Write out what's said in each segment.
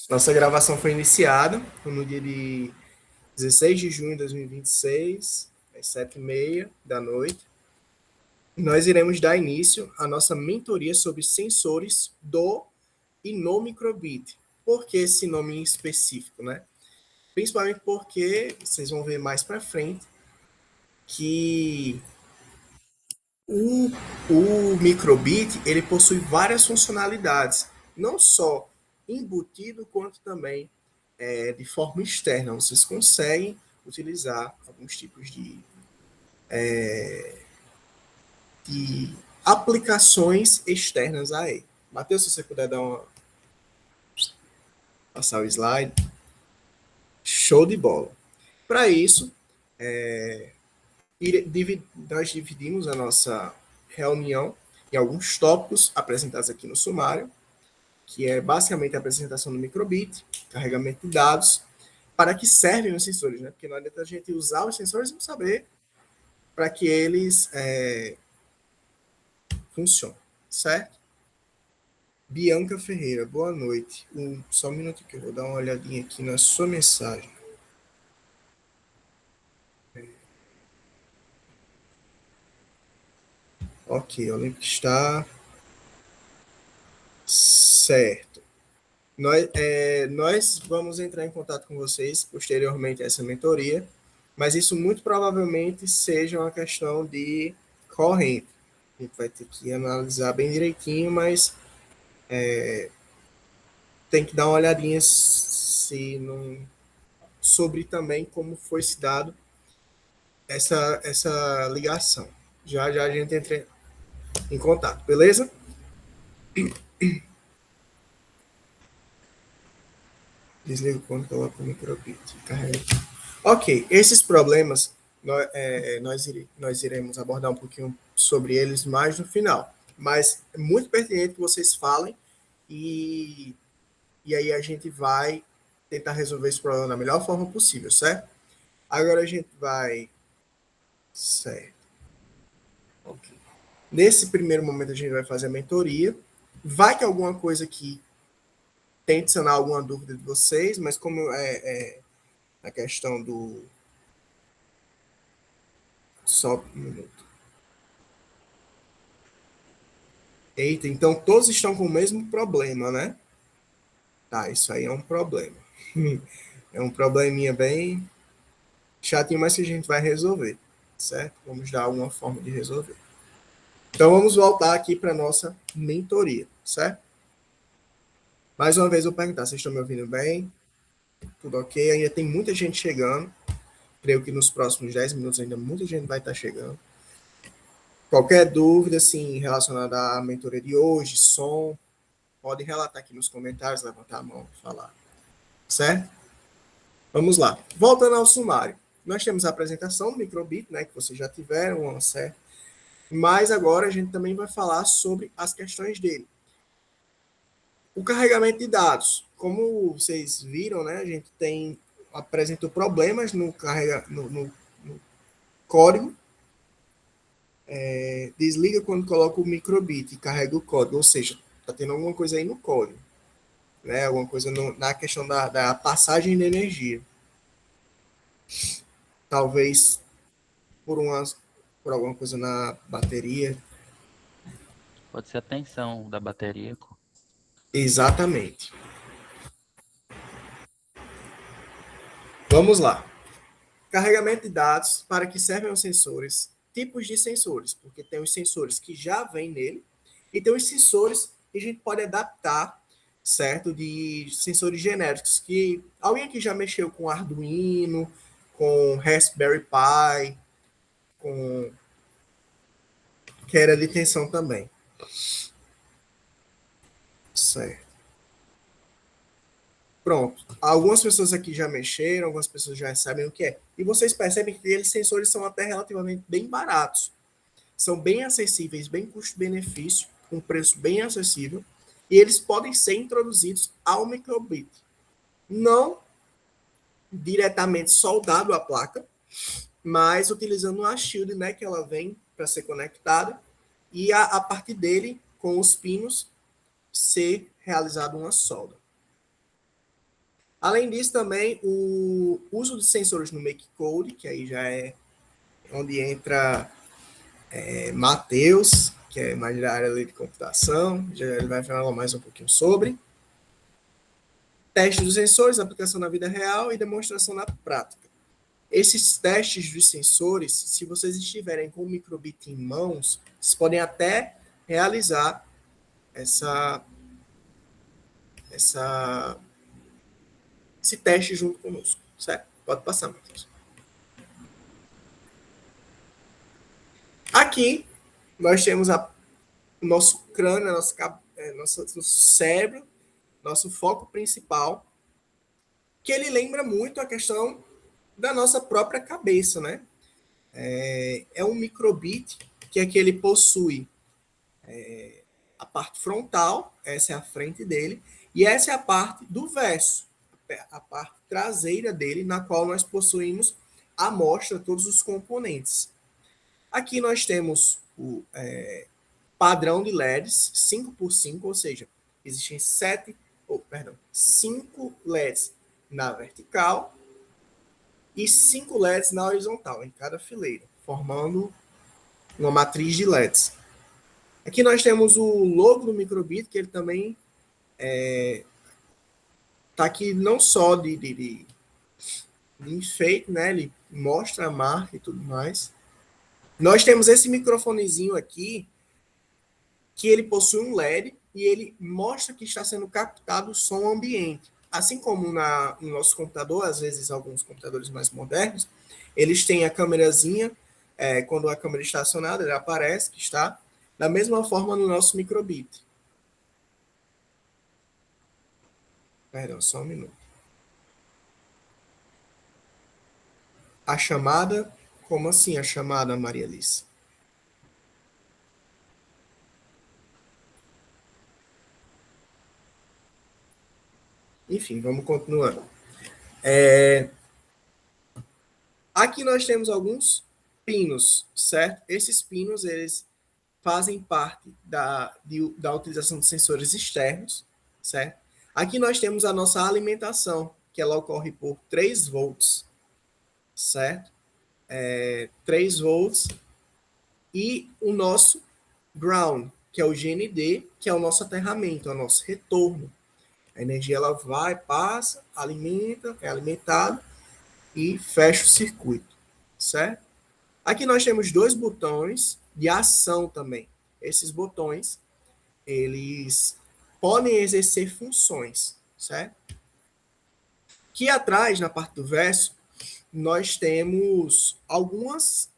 Nossa gravação foi iniciada no dia de 16 de junho de 2026, às 7h30 da noite. Nós iremos dar início à nossa mentoria sobre sensores do e no microbit. Por que esse nome em específico, né? Principalmente porque vocês vão ver mais para frente que o microbit ele possui várias funcionalidades, não só embutido quanto também de forma externa. Vocês conseguem utilizar alguns tipos de aplicações externas a ele. Matheus, se você puder dar uma passar o slide, show de bola. Para isso, nós dividimos a nossa reunião em alguns tópicos apresentados aqui no sumário, que é basicamente a apresentação do microbit, carregamento de dados, para que servem os sensores, né? Porque não adianta a gente usar os sensores e não saber para que eles funcionam, certo? Bianca Ferreira, boa noite. Só um minuto que eu vou dar uma olhadinha aqui na sua mensagem. Ok, o link está certo. Nós vamos entrar em contato com vocês posteriormente a essa mentoria, mas isso muito provavelmente seja uma questão de corrente. A gente vai ter que analisar bem direitinho, mas tem que dar uma olhadinha se não, sobre também como foi se dado essa ligação. Já já a gente entra em contato, beleza? Desliga quando coloca o microbit. Carrega. Ok, esses problemas nós iremos abordar um pouquinho sobre eles mais no final. Mas é muito pertinente que vocês falem e aí a gente vai tentar resolver esse problema da melhor forma possível, certo? Agora a gente vai. Certo. Ok. Nesse primeiro momento a gente vai fazer a mentoria. Vai que alguma coisa aqui tente sanar alguma dúvida de vocês, mas como é a questão do. Só um minuto. Eita, então todos estão com o mesmo problema, né? Tá, isso aí é um problema. É um probleminha bem chatinho, mas que a gente vai resolver, certo? Vamos dar alguma forma de resolver. Então vamos voltar aqui para nossa mentoria, certo? Mais uma vez eu vou perguntar, vocês estão me ouvindo bem? Tudo ok? Ainda tem muita gente chegando. Creio que nos próximos 10 minutos ainda muita gente vai estar chegando. Qualquer dúvida, assim, relacionada à mentoria de hoje, som, pode relatar aqui nos comentários, levantar a mão e falar, certo? Vamos lá. Voltando ao sumário. Nós temos a apresentação do microbit, né, que vocês já tiveram, certo? Mas agora a gente também vai falar sobre as questões dele. O carregamento de dados. Como vocês viram, né, a gente apresentou problemas no código. Desliga quando coloca o microbit e carrega o código, ou seja, está tendo alguma coisa aí no código, né? Alguma coisa na questão da passagem de energia. Talvez por alguma coisa na bateria. Pode ser a tensão da bateria. Exatamente. Vamos lá. Carregamento de dados, para que servem os sensores, tipos de sensores, porque tem os sensores que já vêm nele e tem os sensores que a gente pode adaptar, certo? De sensores genéricos, que alguém aqui já mexeu com Arduino, com Raspberry Pi, com que era de tensão também. Certo. Pronto. Algumas pessoas aqui já mexeram, algumas pessoas já sabem o que é. E vocês percebem que eles sensores são até relativamente bem baratos. São bem acessíveis, bem custo-benefício, com preço bem acessível. E eles podem ser introduzidos ao microbit. Não diretamente soldado à placa, mas utilizando uma shield, né, que ela vem para ser conectada. E a partir dele, com os pinos, ser realizada uma solda. Além disso, também o uso de sensores no Make Code, que aí já é onde entra Matheus, que é mais da área de computação, já ele vai falar mais um pouquinho sobre. Teste dos sensores, aplicação na vida real e demonstração na prática. Esses testes dos sensores, se vocês estiverem com o microbit em mãos, vocês podem até realizar esse teste junto conosco, certo? Pode passar, Matheus. Aqui, nós temos o nosso crânio, nosso cérebro, nosso foco principal, que ele lembra muito a questão da nossa própria cabeça, né? É um microbit que é que ele possui a parte frontal, essa é a frente dele, e essa é a parte do verso, a parte traseira dele, na qual nós possuímos a amostra, todos os componentes. Aqui nós temos o padrão de LEDs 5x5, ou seja, existem 5 LEDs na vertical e 5 LEDs na horizontal, em cada fileira, formando uma matriz de LEDs. Aqui nós temos o logo do microbit, que ele também está aqui não só de enfeite, né? Ele mostra a marca e tudo mais. Nós temos esse microfonezinho aqui, que ele possui um LED e ele mostra que está sendo captado o som ambiente. Assim como no nosso computador, às vezes alguns computadores mais modernos, eles têm a câmerazinha, quando a câmera está acionada, ele aparece que está, da mesma forma no nosso microbit. Perdão, só um minuto. A chamada, como assim a chamada, Maria Alice? Enfim, vamos continuando. Aqui nós temos alguns pinos, certo? Esses pinos, eles fazem parte da utilização de sensores externos, certo? Aqui nós temos a nossa alimentação, que ela ocorre por 3 volts, certo? 3 volts. E o nosso ground, que é o GND, que é o nosso aterramento, é o nosso retorno. A energia ela vai, passa, alimenta, é alimentado e fecha o circuito, certo? Aqui nós temos 2 botões de ação também. Esses botões, eles podem exercer funções, certo? Aqui atrás, na parte do verso, nós temos algumas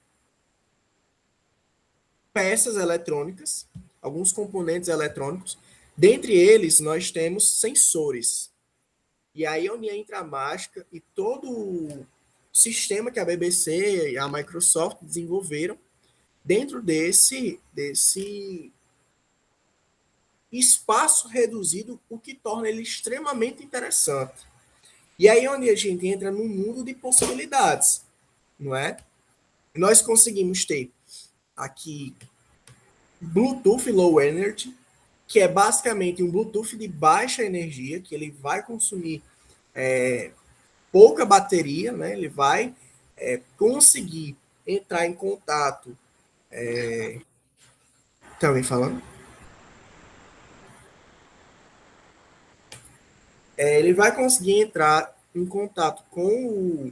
peças eletrônicas, alguns componentes eletrônicos. Dentre eles, nós temos sensores. E aí é onde entra a mágica e todo o sistema que a BBC e a Microsoft desenvolveram dentro desse espaço reduzido, o que torna ele extremamente interessante. E aí é onde a gente entra num mundo de possibilidades, não é? Nós conseguimos ter aqui Bluetooth Low Energy, que é basicamente um Bluetooth de baixa energia, que ele vai consumir pouca bateria, né? Ele vai conseguir entrar em contato. Tá me falando? Ele vai conseguir entrar em contato com o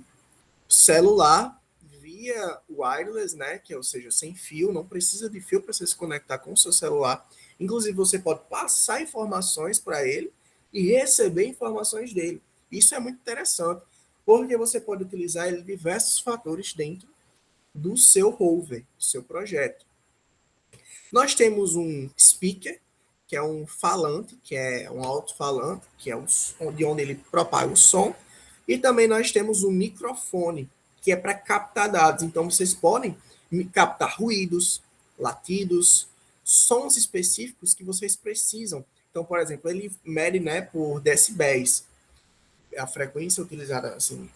celular via wireless, né? Que, ou seja, sem fio, não precisa de fio para você se conectar com o seu celular. Inclusive, você pode passar informações para ele e receber informações dele. Isso é muito interessante, porque você pode utilizar ele em diversos fatores dentro do seu rover, do seu projeto. Nós temos um speaker, que é um falante, que é um alto-falante, que é de onde ele propaga o som. E também nós temos um microfone, que é para captar dados. Então, vocês podem captar ruídos, latidos, sons específicos que vocês precisam. Então, por exemplo, ele mede, né, por decibéis. A frequência utilizada, assim,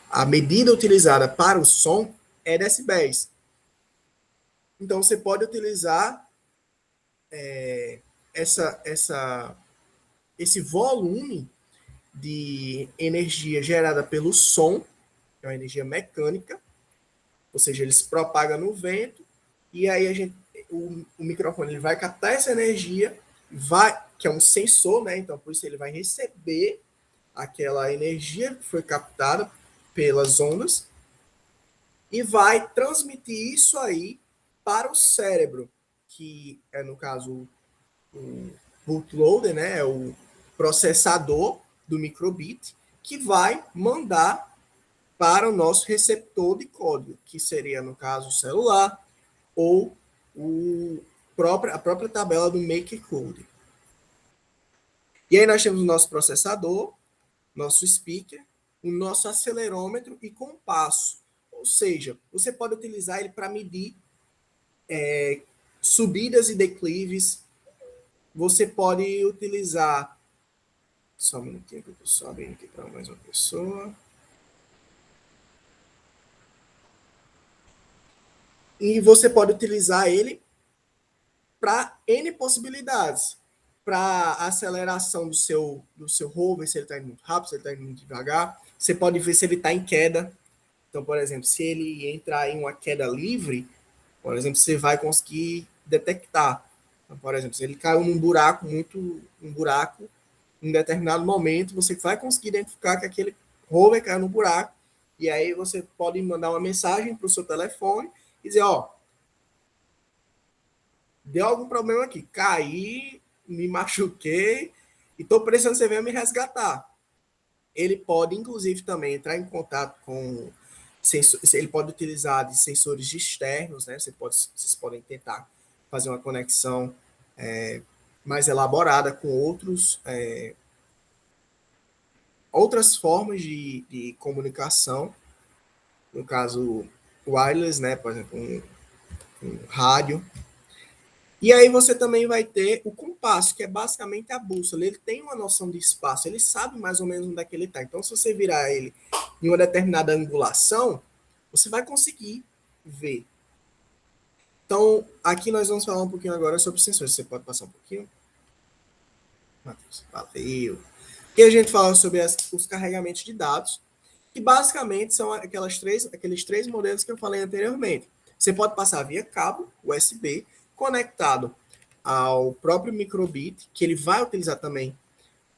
a medida utilizada para o som é decibéis. Então, você pode utilizar esse volume de energia gerada pelo som, que é uma energia mecânica, ou seja, ele se propaga no vento, e aí o microfone ele vai captar essa energia, que é um sensor, né? Então, por isso ele vai receber aquela energia que foi captada pelas ondas e vai transmitir isso aí para o cérebro, que é, no caso, o bootloader, né? É o processador do microbit, que vai mandar para o nosso receptor de código, que seria, no caso, o celular ou a própria tabela do MakeCode. E aí nós temos o nosso processador, nosso speaker, o nosso acelerômetro e compasso. Ou seja, você pode utilizar ele para medir subidas e declives. Você pode utilizar... Só um minutinho que eu estou só abrindo aqui para mais uma pessoa. E você pode utilizar ele para N possibilidades. Para aceleração do seu rover, se ele está indo muito rápido, se ele está indo muito devagar. Você pode ver se ele está em queda. Então, por exemplo, se ele entrar em uma queda livre, por exemplo, você vai conseguir detectar. Então, por exemplo, se ele caiu num buraco em determinado momento, você vai conseguir identificar que aquele rover caiu no buraco. E aí você pode mandar uma mensagem para o seu telefone e dizer, ó, deu algum problema aqui, caí, me machuquei e estou precisando que você venha me resgatar. Ele pode, inclusive, também entrar em contato com ele pode utilizar de sensores externos, né? Vocês podem tentar fazer uma conexão mais elaborada com outras formas de comunicação, no caso wireless, né? Por exemplo, um rádio. E aí você também vai ter o compasso, que é basicamente a bússola. Ele tem uma noção de espaço, ele sabe mais ou menos onde é que ele está. Então, se você virar ele em uma determinada angulação, você vai conseguir ver. Então, aqui nós vamos falar um pouquinho agora sobre sensores. Você pode passar um pouquinho? Matheus, valeu. Aqui a gente fala sobre os carregamentos de dados, que basicamente são aqueles três modelos que eu falei anteriormente. Você pode passar via cabo USB, conectado ao próprio microbit, que ele vai utilizar também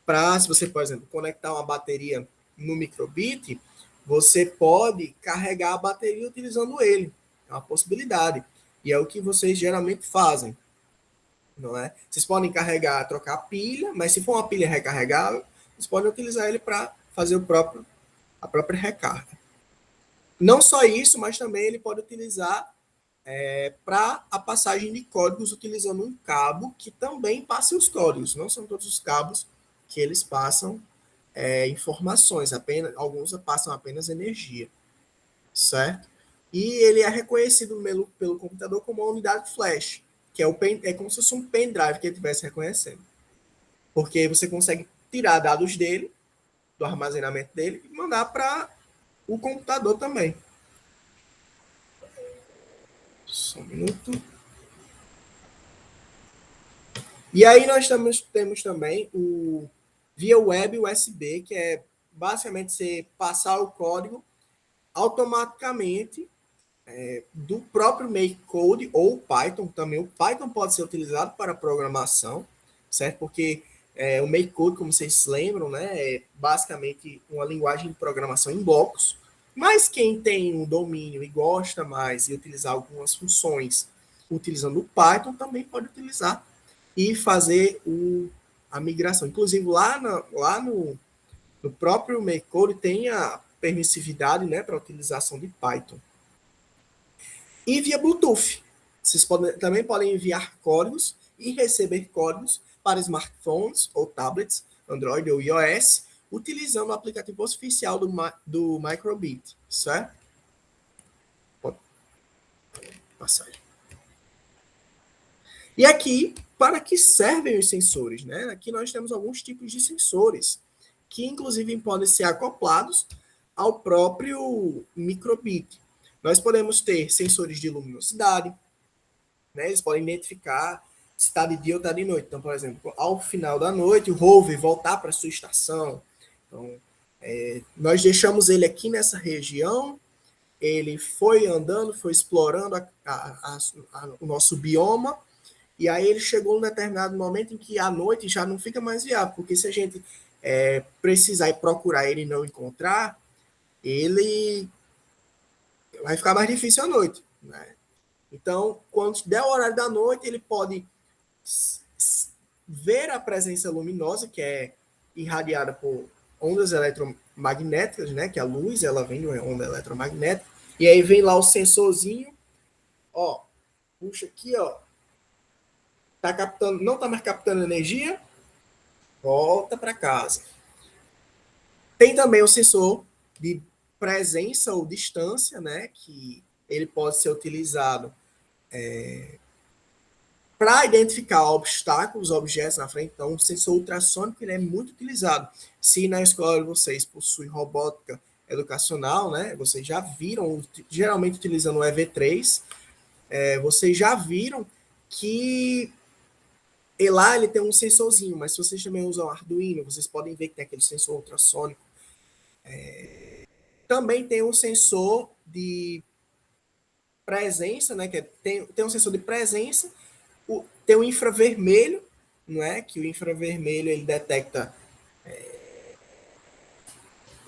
para, se você, por exemplo, conectar uma bateria no microbit, você pode carregar a bateria utilizando ele. É uma possibilidade. E é o que vocês geralmente fazem. Não é? Vocês podem carregar, trocar a pilha, mas se for uma pilha recarregável, vocês podem utilizar ele para fazer a própria recarga. Não só isso, mas também ele pode utilizar para a passagem de códigos utilizando um cabo que também passe os códigos. Não são todos os cabos que eles passam informações, alguns passam apenas energia, certo? E ele é reconhecido pelo computador como uma unidade flash, que é como se fosse um pendrive que ele estivesse reconhecendo. Porque você consegue tirar dados dele, do armazenamento dele, e mandar para o computador também. Só um minuto. E aí nós temos também o via web USB, que é basicamente você passar o código automaticamente do próprio MakeCode ou Python também. O Python pode ser utilizado para programação, certo? Porque o MakeCode, como vocês se lembram, né, é basicamente uma linguagem de programação em blocos. Mas quem tem um domínio e gosta mais de utilizar algumas funções utilizando o Python também pode utilizar e fazer a migração. Inclusive, lá no próprio MakeCode tem a permissividade, né, para a utilização de Python. E via Bluetooth. Vocês também podem enviar códigos e receber códigos para smartphones ou tablets, Android ou iOS, utilizando o aplicativo oficial do Microbit, certo? Pode passar. E aqui, para que servem os sensores? Né? Aqui nós temos alguns tipos de sensores, que inclusive podem ser acoplados ao próprio microbit. Nós podemos ter sensores de luminosidade, né? Eles podem identificar se está de dia ou está de noite. Então, por exemplo, ao final da noite, o rover voltar para a sua estação. Então, nós deixamos ele aqui nessa região, ele foi andando, foi explorando o nosso bioma, e aí ele chegou num determinado momento em que à noite já não fica mais viável, porque se a gente precisar ir procurar ele e não encontrar, ele vai ficar mais difícil à noite, né? Então, quando der o horário da noite, ele pode ver a presença luminosa, que é irradiada por ondas eletromagnéticas, né? Que a luz, ela vem de uma onda eletromagnética, e aí vem lá o sensorzinho, ó, puxa aqui, ó, tá captando, não tá mais captando energia, volta para casa. Tem também o sensor de presença ou distância, né? Que ele pode ser utilizado para identificar obstáculos, objetos na frente. Então, o sensor ultrassônico ele é muito utilizado. Se na escola de vocês possui robótica educacional, né? Vocês já viram, geralmente utilizando o EV3, vocês já viram que lá ele tem um sensorzinho, mas se vocês também usam Arduino, vocês podem ver que tem aquele sensor ultrassônico. Também tem um sensor de presença, né? Que tem um sensor de presença, tem o infravermelho, não é? Que o infravermelho ele detecta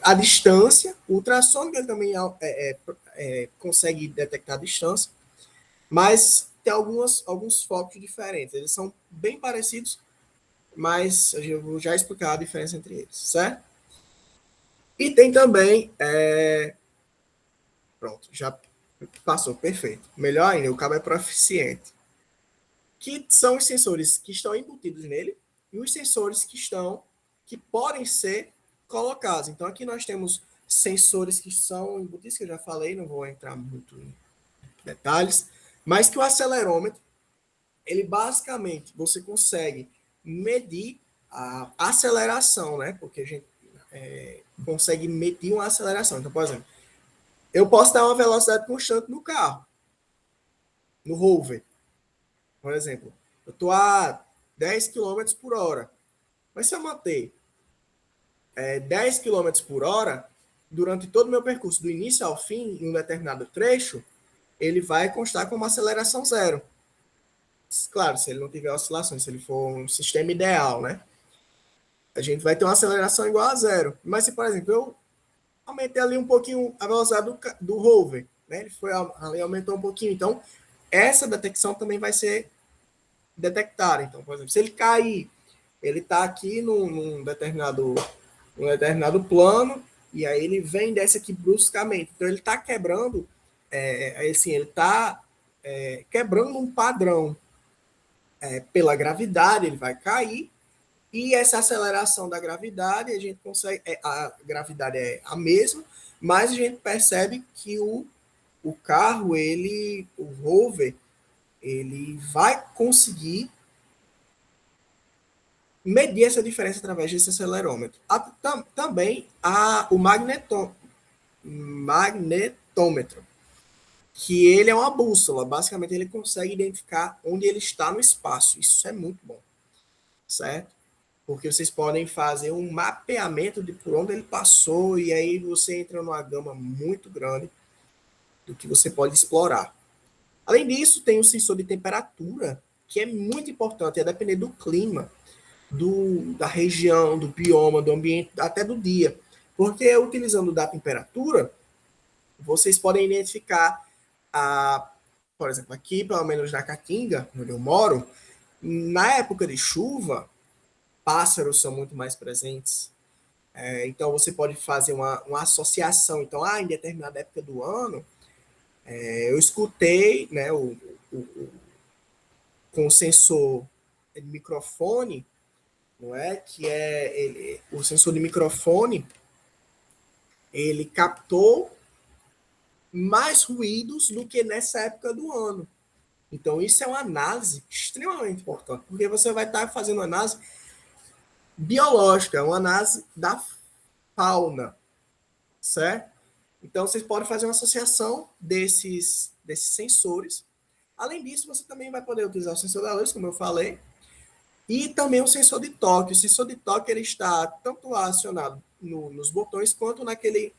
a distância, o ultrassônico ele também consegue detectar a distância, mas tem alguns focos diferentes. Eles são bem parecidos, mas eu vou já explicar a diferença entre eles, certo? E tem também, pronto, já passou, perfeito. Melhor ainda, o cabo é proficiente. Que são os sensores que estão embutidos nele e os sensores que podem ser colocados. Então aqui nós temos sensores que são embutidos, que eu já falei, não vou entrar muito em detalhes, mas que o acelerômetro, ele basicamente, você consegue medir a aceleração, né? Porque a gente consegue medir uma aceleração. Então, por exemplo, eu posso dar uma velocidade constante no carro, no rover, por exemplo. Eu estou a 10 km por hora. Mas se eu manter 10 km por hora, durante todo o meu percurso, do início ao fim, em um determinado trecho, ele vai constar com uma aceleração zero. Claro, se ele não tiver oscilações, se ele for um sistema ideal, né? A gente vai ter uma aceleração igual a zero. Mas se, por exemplo, eu aumentei ali um pouquinho a velocidade do rover, né? Ele foi ali, aumentou um pouquinho. Então, essa detecção também vai ser detectada. Então, por exemplo, se ele cair, ele está aqui num determinado plano, e aí ele vem desce aqui bruscamente. Então ele está quebrando, assim, ele está quebrando um padrão pela gravidade, ele vai cair, e essa aceleração da gravidade, a gente consegue, a gravidade é a mesma, mas a gente percebe que o carro, o rover, ele vai conseguir medir essa diferença através desse acelerômetro. Também o magnetômetro, que ele é uma bússola. Basicamente, ele consegue identificar onde ele está no espaço. Isso é muito bom, certo? Porque vocês podem fazer um mapeamento de por onde ele passou e aí você entra numa gama muito grande do que você pode explorar. Além disso, tem o sensor de temperatura, que é muito importante, a depender do clima, da região, do bioma, do ambiente, até do dia. Porque utilizando da temperatura, vocês podem identificar, por exemplo, aqui, pelo menos na Caatinga, onde eu moro, na época de chuva, pássaros são muito mais presentes. Então, você pode fazer uma associação. Então, em determinada época do ano, eu escutei, né, com o sensor de microfone, não é? Que o sensor de microfone, ele captou mais ruídos do que nessa época do ano. Então, isso é uma análise extremamente importante, porque você vai estar fazendo uma análise biológica, uma análise da fauna, certo? Então, vocês podem fazer uma associação desses sensores. Além disso, você também vai poder utilizar o sensor da luz, como eu falei, e também o sensor de toque. O sensor de toque ele está tanto acionado nos botões quanto naquele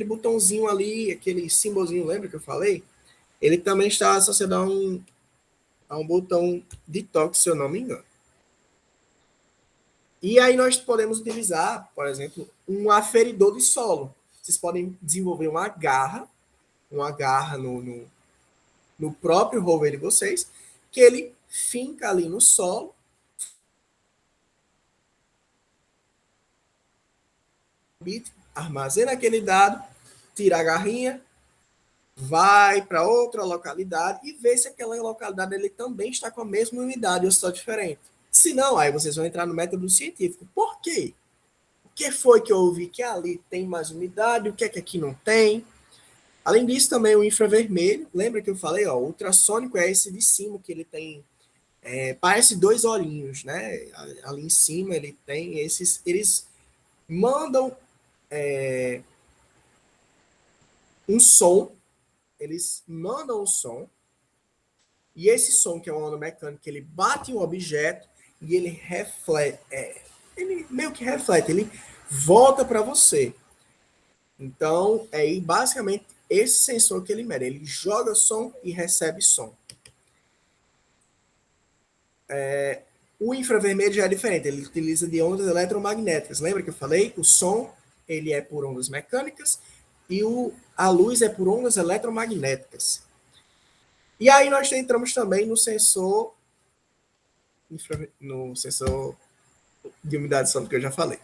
botãozinho ali, aquele símbolozinho, lembra que eu falei? Ele também está associado a um botão de toque, se eu não me engano. E aí nós podemos utilizar, por exemplo, um aferidor de solo. Vocês podem desenvolver uma garra no próprio rover de vocês, que ele finca ali no solo, armazena aquele dado, tira a garrinha, vai para outra localidade e vê se aquela localidade ele também está com a mesma unidade ou só diferente. Se não, aí vocês vão entrar no método científico. Por quê? O que foi que eu ouvi que ali tem mais unidade, o que é que aqui não tem? Além disso, também o infravermelho, lembra que eu falei, ó, o ultrassônico é esse de cima, que ele tem, parece dois olhinhos, né? Ali em cima ele tem esses, eles mandam um som, eles mandam um som, e esse som, que é uma onda mecânica, ele bate em um objeto e ele reflete, ele meio que reflete, ele volta para você. Então, é basicamente esse sensor que ele mede. Ele joga som e recebe som. O infravermelho já é diferente. Ele utiliza de ondas eletromagnéticas. Lembra que eu falei? O som ele é por ondas mecânicas e a luz é por ondas eletromagnéticas. E aí nós entramos também no sensor de umidade sônica que eu já falei.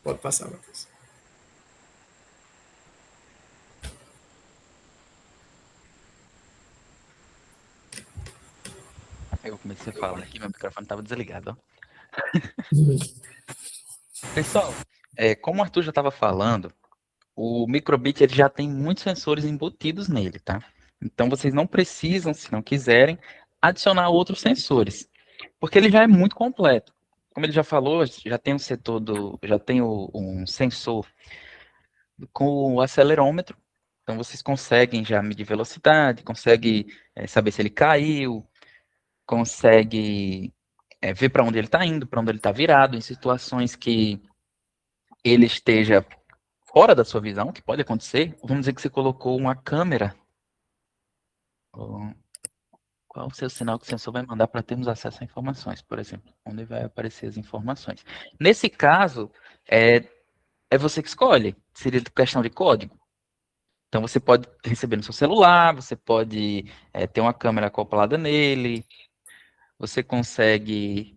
Pode passar, Matheus. Eu comecei a falar aqui, meu microfone estava desligado. Pessoal, como o Arthur já estava falando, o microbit ele já tem muitos sensores embutidos nele, tá? Então vocês não precisam, se não quiserem, adicionar outros sensores, porque ele já é muito completo. Como ele já falou, já tem um sensor com o acelerômetro, então vocês conseguem já medir velocidade, conseguem saber se ele caiu, consegue ver para onde ele está indo, para onde ele está virado, em situações que ele esteja fora da sua visão, que pode acontecer. Vamos dizer que você colocou uma câmera. Qual o seu sinal que o sensor vai mandar para termos acesso a informações, por exemplo? Onde vai aparecer as informações? Nesse caso, é você que escolhe. Seria questão de código. Então, você pode receber no seu celular, você pode ter uma câmera acoplada nele, você consegue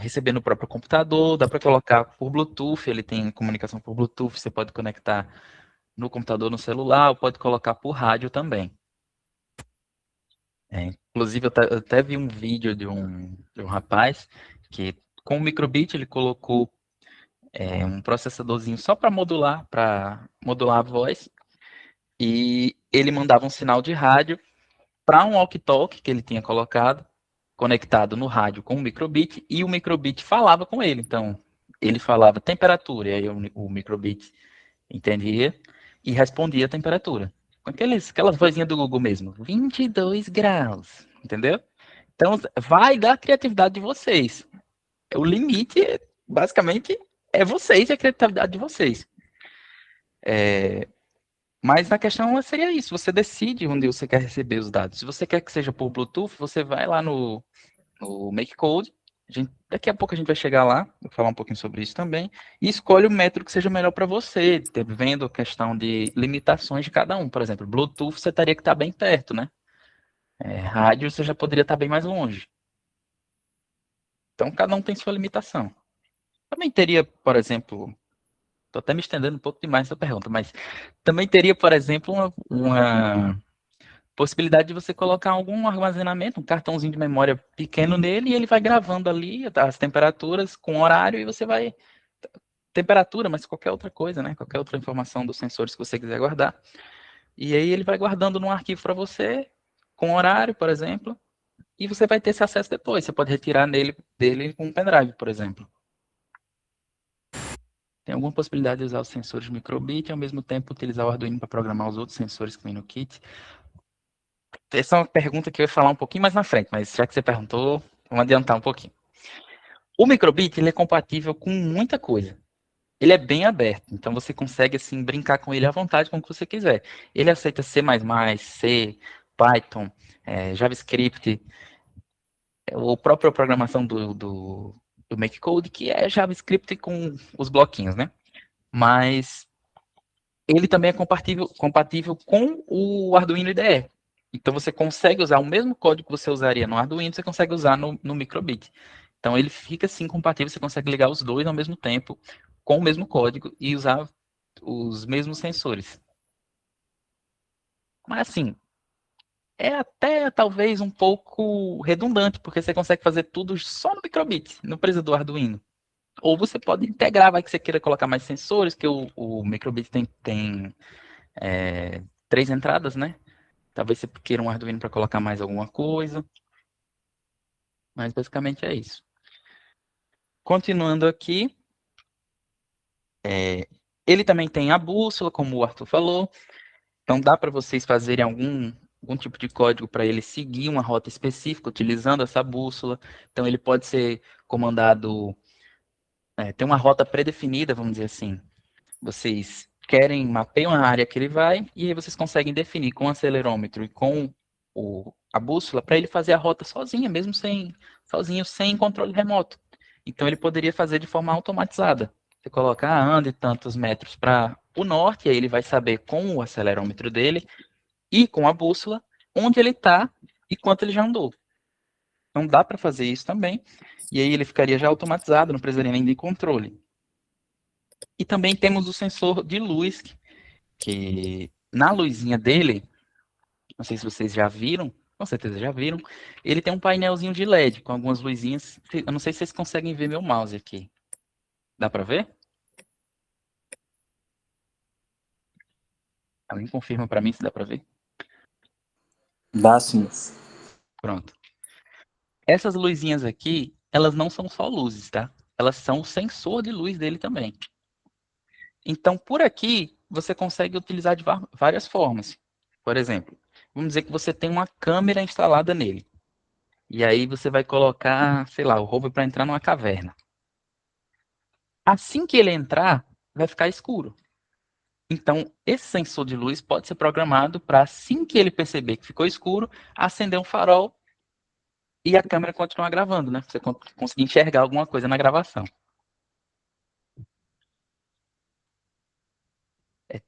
receber no próprio computador, dá para colocar por Bluetooth, ele tem comunicação por Bluetooth, você pode conectar no computador, no celular, ou pode colocar por rádio também. Inclusive, eu até vi um vídeo de um rapaz que, com o microbit, ele colocou um processadorzinho só para modular a voz, e ele mandava um sinal de rádio para um walkie-talkie que ele tinha colocado, conectado no rádio com o microbit, e o microbit falava com ele. Então, ele falava temperatura, e aí o microbit entendia e respondia a temperatura. Com aquelas vozinhas do Google mesmo, 22 graus, entendeu? Então, vai da criatividade de vocês. O limite, basicamente, é vocês e a criatividade de vocês. Mas a questão seria isso, você decide onde você quer receber os dados. Se você quer que seja por Bluetooth, você vai lá no MakeCode, daqui a pouco a gente vai chegar lá, vou falar um pouquinho sobre isso também, e escolhe o método que seja melhor para você, vendo a questão de limitações de cada um. Por exemplo, Bluetooth você teria que estar bem perto, né? Rádio você já poderia estar bem mais longe. Então, cada um tem sua limitação. Também teria, por exemplo, estou até me estendendo um pouco demais essa pergunta, mas também teria, por exemplo, uma possibilidade de você colocar algum armazenamento, um cartãozinho de memória pequeno nele, e ele vai gravando ali as temperaturas com horário, e você vai... Temperatura, mas qualquer outra coisa, né? Qualquer outra informação dos sensores que você quiser guardar. E aí ele vai guardando num arquivo para você, com horário, por exemplo, e você vai ter esse acesso depois. Você pode retirar dele com um pendrive, por exemplo. Tem alguma possibilidade de usar os sensores microbit e ao mesmo tempo utilizar o Arduino para programar os outros sensores que vem no kit? Essa é uma pergunta que eu ia falar um pouquinho mais na frente, mas já que você perguntou, vamos adiantar um pouquinho. O microbit ele é compatível com muita coisa. Ele é bem aberto, então você consegue assim brincar com ele à vontade, como você quiser. Ele aceita C++, C, Python, JavaScript, a própria programação do MakeCode, que é JavaScript com os bloquinhos, né? Mas ele também é compatível com o Arduino IDE. Então você consegue usar o mesmo código que você usaria no Arduino, você consegue usar no Microbit. Então ele fica assim compatível, você consegue ligar os dois ao mesmo tempo, com o mesmo código e usar os mesmos sensores. Mas assim, é até talvez um pouco redundante, porque você consegue fazer tudo só no Microbit, não precisa do Arduino. Ou você pode integrar, vai que você queira colocar mais sensores, que o Microbit tem 3 entradas, né? Talvez você queira um Arduino para colocar mais alguma coisa, mas basicamente é isso. Continuando aqui, ele também tem a bússola, como o Arthur falou, então dá para vocês fazerem algum tipo de código para ele seguir uma rota específica utilizando essa bússola. Então ele pode ser comandado, tem uma rota pré-definida, vamos dizer assim. Vocês querem, mapeiam a área que ele vai, e aí vocês conseguem definir com o acelerômetro e com a bússola para ele fazer a rota sozinha, mesmo sozinho, sem controle remoto. Então ele poderia fazer de forma automatizada. Você coloca, ande tantos metros para o norte, e aí ele vai saber com o acelerômetro dele e com a bússola onde ele está e quanto ele já andou. Então dá para fazer isso também, e aí ele ficaria já automatizado, não precisaria nem de controle. E também temos o sensor de luz, que na luzinha dele, não sei se vocês já viram, com certeza já viram, ele tem um painelzinho de LED com algumas luzinhas. Eu não sei se vocês conseguem ver meu mouse aqui. Dá para ver? Alguém confirma para mim se dá para ver? Dá sim. Pronto. Essas luzinhas aqui, elas não são só luzes, tá? Elas são o sensor de luz dele também. Então, por aqui, você consegue utilizar de várias formas. Por exemplo, vamos dizer que você tem uma câmera instalada nele. E aí você vai colocar, sei lá, o rover para entrar numa caverna. Assim que ele entrar, vai ficar escuro. Então, esse sensor de luz pode ser programado para, assim que ele perceber que ficou escuro, acender um farol e a câmera continuar gravando, né? Você conseguir enxergar alguma coisa na gravação.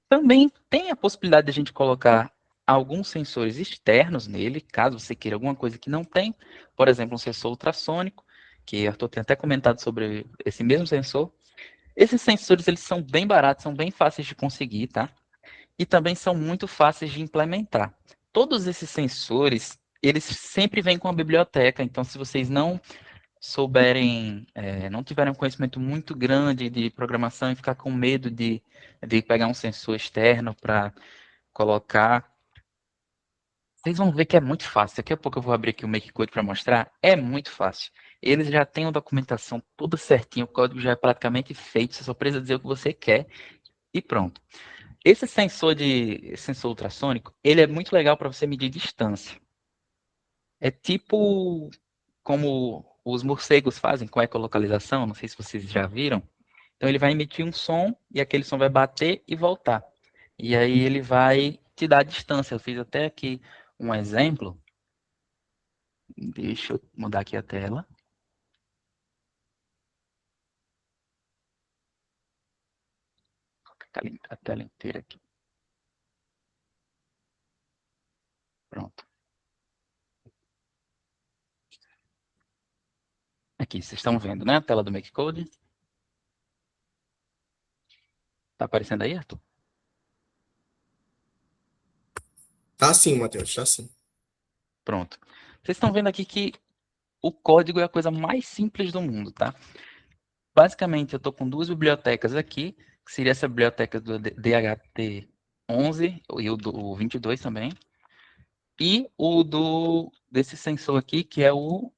Também tem a possibilidade de a gente colocar alguns sensores externos nele, caso você queira alguma coisa que não tem. Por exemplo, um sensor ultrassônico, que Arthur tem até comentado sobre esse mesmo sensor. Esses sensores, eles são bem baratos, são bem fáceis de conseguir, tá? E também são muito fáceis de implementar. Todos esses sensores, eles sempre vêm com a biblioteca, então se vocês não souberem, não tiverem um conhecimento muito grande de programação e ficar com medo de pegar um sensor externo para colocar, vocês vão ver que é muito fácil. Daqui a pouco eu vou abrir aqui o MakeCode para mostrar. É muito fácil. Eles já têm a documentação toda certinha, o código já é praticamente feito, você só precisa dizer o que você quer e pronto. Esse sensor ultrassônico, ele é muito legal para você medir distância. É tipo como os morcegos fazem com ecolocalização, não sei se vocês já viram. Então ele vai emitir um som e aquele som vai bater e voltar. E aí ele vai te dar a distância. Eu fiz até aqui um exemplo. Deixa eu mudar aqui a tela. Vou colocar a tela inteira aqui. Pronto. Aqui, vocês estão vendo, né? A tela do MakeCode. Tá aparecendo aí, Arthur? Tá sim, Matheus, tá sim. Pronto. Vocês estão vendo aqui que o código é a coisa mais simples do mundo, tá? Basicamente, eu estou com duas bibliotecas aqui, que seria essa biblioteca do DHT11 e o do 22 também, e desse sensor aqui, que é o,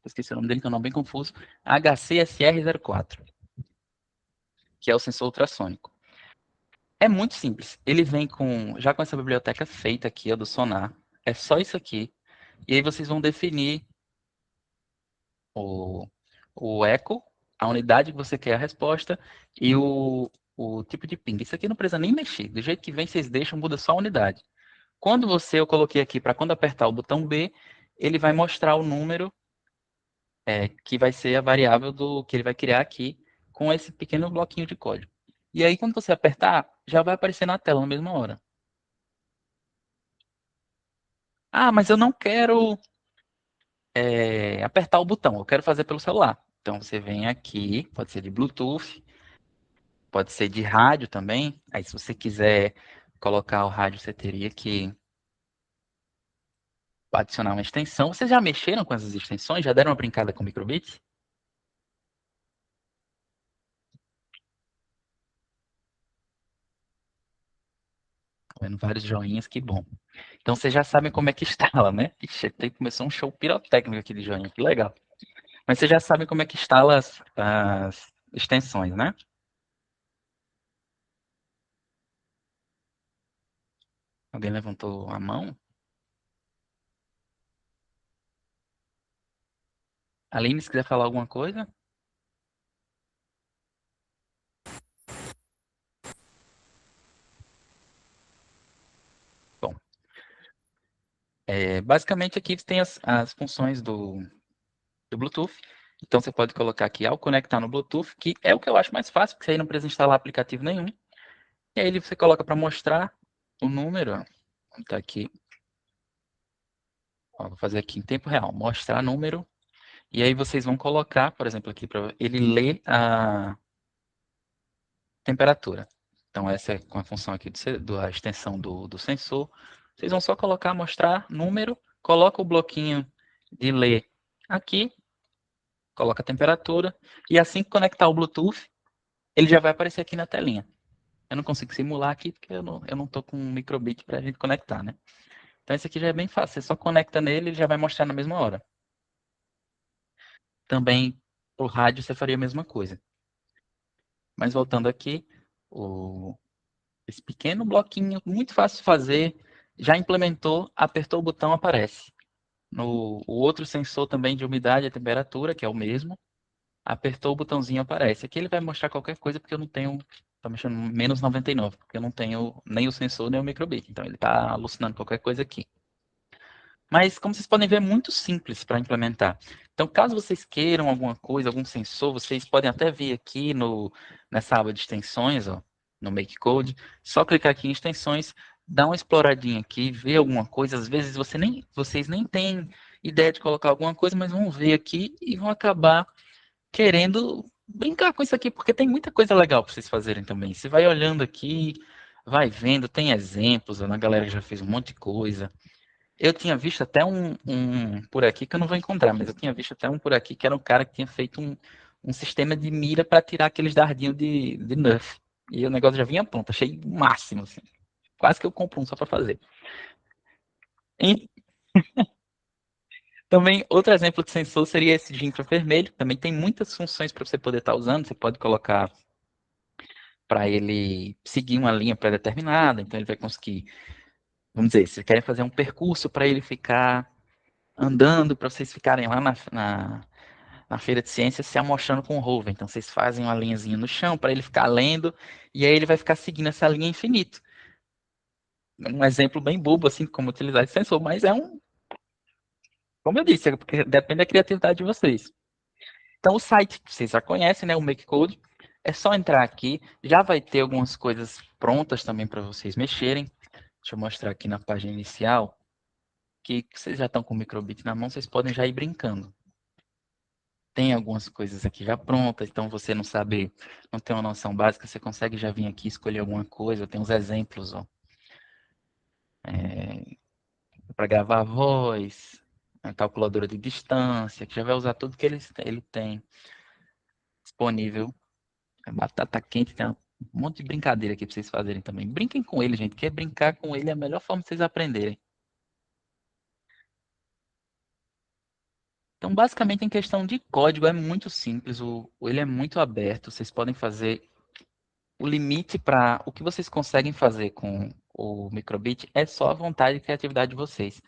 esqueci o nome dele, que é um nome bem confuso, HCSR04, que é o sensor ultrassônico. É muito simples. Ele vem já com essa biblioteca feita aqui, ó, do Sonar. É só isso aqui. E aí vocês vão definir o eco a unidade que você quer a resposta e o tipo de ping. Isso aqui não precisa nem mexer. Do jeito que vem, vocês deixam, muda só a unidade. Quando eu coloquei aqui para quando apertar o botão B, ele vai mostrar o número que vai ser a variável do que ele vai criar aqui com esse pequeno bloquinho de código. E aí, quando você apertar, já vai aparecer na tela na mesma hora. Ah, mas eu não quero apertar o botão, eu quero fazer pelo celular. Então, você vem aqui, pode ser de Bluetooth, pode ser de rádio também. Aí, se você quiser colocar o rádio, você teria que adicionar uma extensão. Vocês já mexeram com essas extensões? Já deram uma brincada com microbits? Tô vendo vários joinhas, que bom. Então vocês já sabem como é que instala, né? Ixi, começou um show pirotécnico aqui de joinha, que legal. Mas vocês já sabem como é que instala as extensões, né? Alguém levantou a mão? Aline, se quiser falar alguma coisa? Bom, basicamente aqui tem as funções do Bluetooth. Então você pode colocar aqui ao conectar no Bluetooth, que é o que eu acho mais fácil, porque aí não precisa instalar aplicativo nenhum. E aí você coloca para mostrar o número, ó. Tá aqui. Ó, vou fazer aqui em tempo real, mostrar número. E aí vocês vão colocar, por exemplo, aqui para ele ler a temperatura. Então essa é com a função aqui da extensão do sensor. Vocês vão só colocar, mostrar número, coloca o bloquinho de ler aqui, coloca a temperatura, e assim que conectar o Bluetooth, ele já vai aparecer aqui na telinha. Eu não consigo simular aqui porque eu não tô com um microbit para a gente conectar, né? Então esse aqui já é bem fácil, você só conecta nele e ele já vai mostrar na mesma hora. Também o rádio você faria a mesma coisa. Mas voltando aqui, esse pequeno bloquinho, muito fácil de fazer, já implementou, apertou o botão, aparece. O outro sensor também de umidade e temperatura, que é o mesmo, apertou o botãozinho, aparece. Aqui ele vai mostrar qualquer coisa, porque eu não tenho, está mexendo menos 99, porque eu não tenho nem o sensor, nem o microbit. Então ele está alucinando qualquer coisa aqui. Mas, como vocês podem ver, é muito simples para implementar. Então, caso vocês queiram alguma coisa, algum sensor, vocês podem até vir aqui nessa aba de extensões, ó, no Make Code, só clicar aqui em extensões, dar uma exploradinha aqui, ver alguma coisa. Às vezes vocês nem têm ideia de colocar alguma coisa, mas vão ver aqui e vão acabar querendo brincar com isso aqui, porque tem muita coisa legal para vocês fazerem também. Você vai olhando aqui, vai vendo, tem exemplos, a galera já fez um monte de coisa. Eu tinha visto até um por aqui, que eu não vou encontrar, mas eu tinha visto até um por aqui, que era um cara que tinha feito um sistema de mira para tirar aqueles dardinhos de Nerf. E o negócio já vinha pronto, achei o máximo, assim. Quase que eu compro um só para fazer. E também, outro exemplo de sensor seria esse de infravermelho. Também tem muitas funções para você poder estar usando. Você pode colocar para ele seguir uma linha pré-determinada, então ele vai conseguir, vamos dizer, se querem fazer um percurso para ele ficar andando, para vocês ficarem lá na feira de ciências se amostrando com o rover. Então vocês fazem uma linhazinha no chão para ele ficar lendo e aí ele vai ficar seguindo essa linha infinito. Um exemplo bem bobo assim como utilizar esse sensor, mas como eu disse, porque depende da criatividade de vocês. Então o site que vocês já conhecem, né, o MakeCode, é só entrar aqui, já vai ter algumas coisas prontas também para vocês mexerem. Deixa eu mostrar aqui na página inicial que vocês já estão com o microbit na mão, vocês podem já ir brincando. Tem algumas coisas aqui já prontas, então você não sabe, não tem uma noção básica, você consegue já vir aqui escolher alguma coisa. Tem uns exemplos, ó, para gravar a voz, a calculadora de distância, que já vai usar tudo que ele tem disponível. É batata quente, tem um monte de brincadeira aqui para vocês fazerem também. Brinquem com ele, gente, que brincar com ele é a melhor forma de vocês aprenderem. Então, basicamente, em questão de código, é muito simples, ele é muito aberto, vocês podem fazer o limite para o que vocês conseguem fazer com o microbit é só a vontade e criatividade de vocês.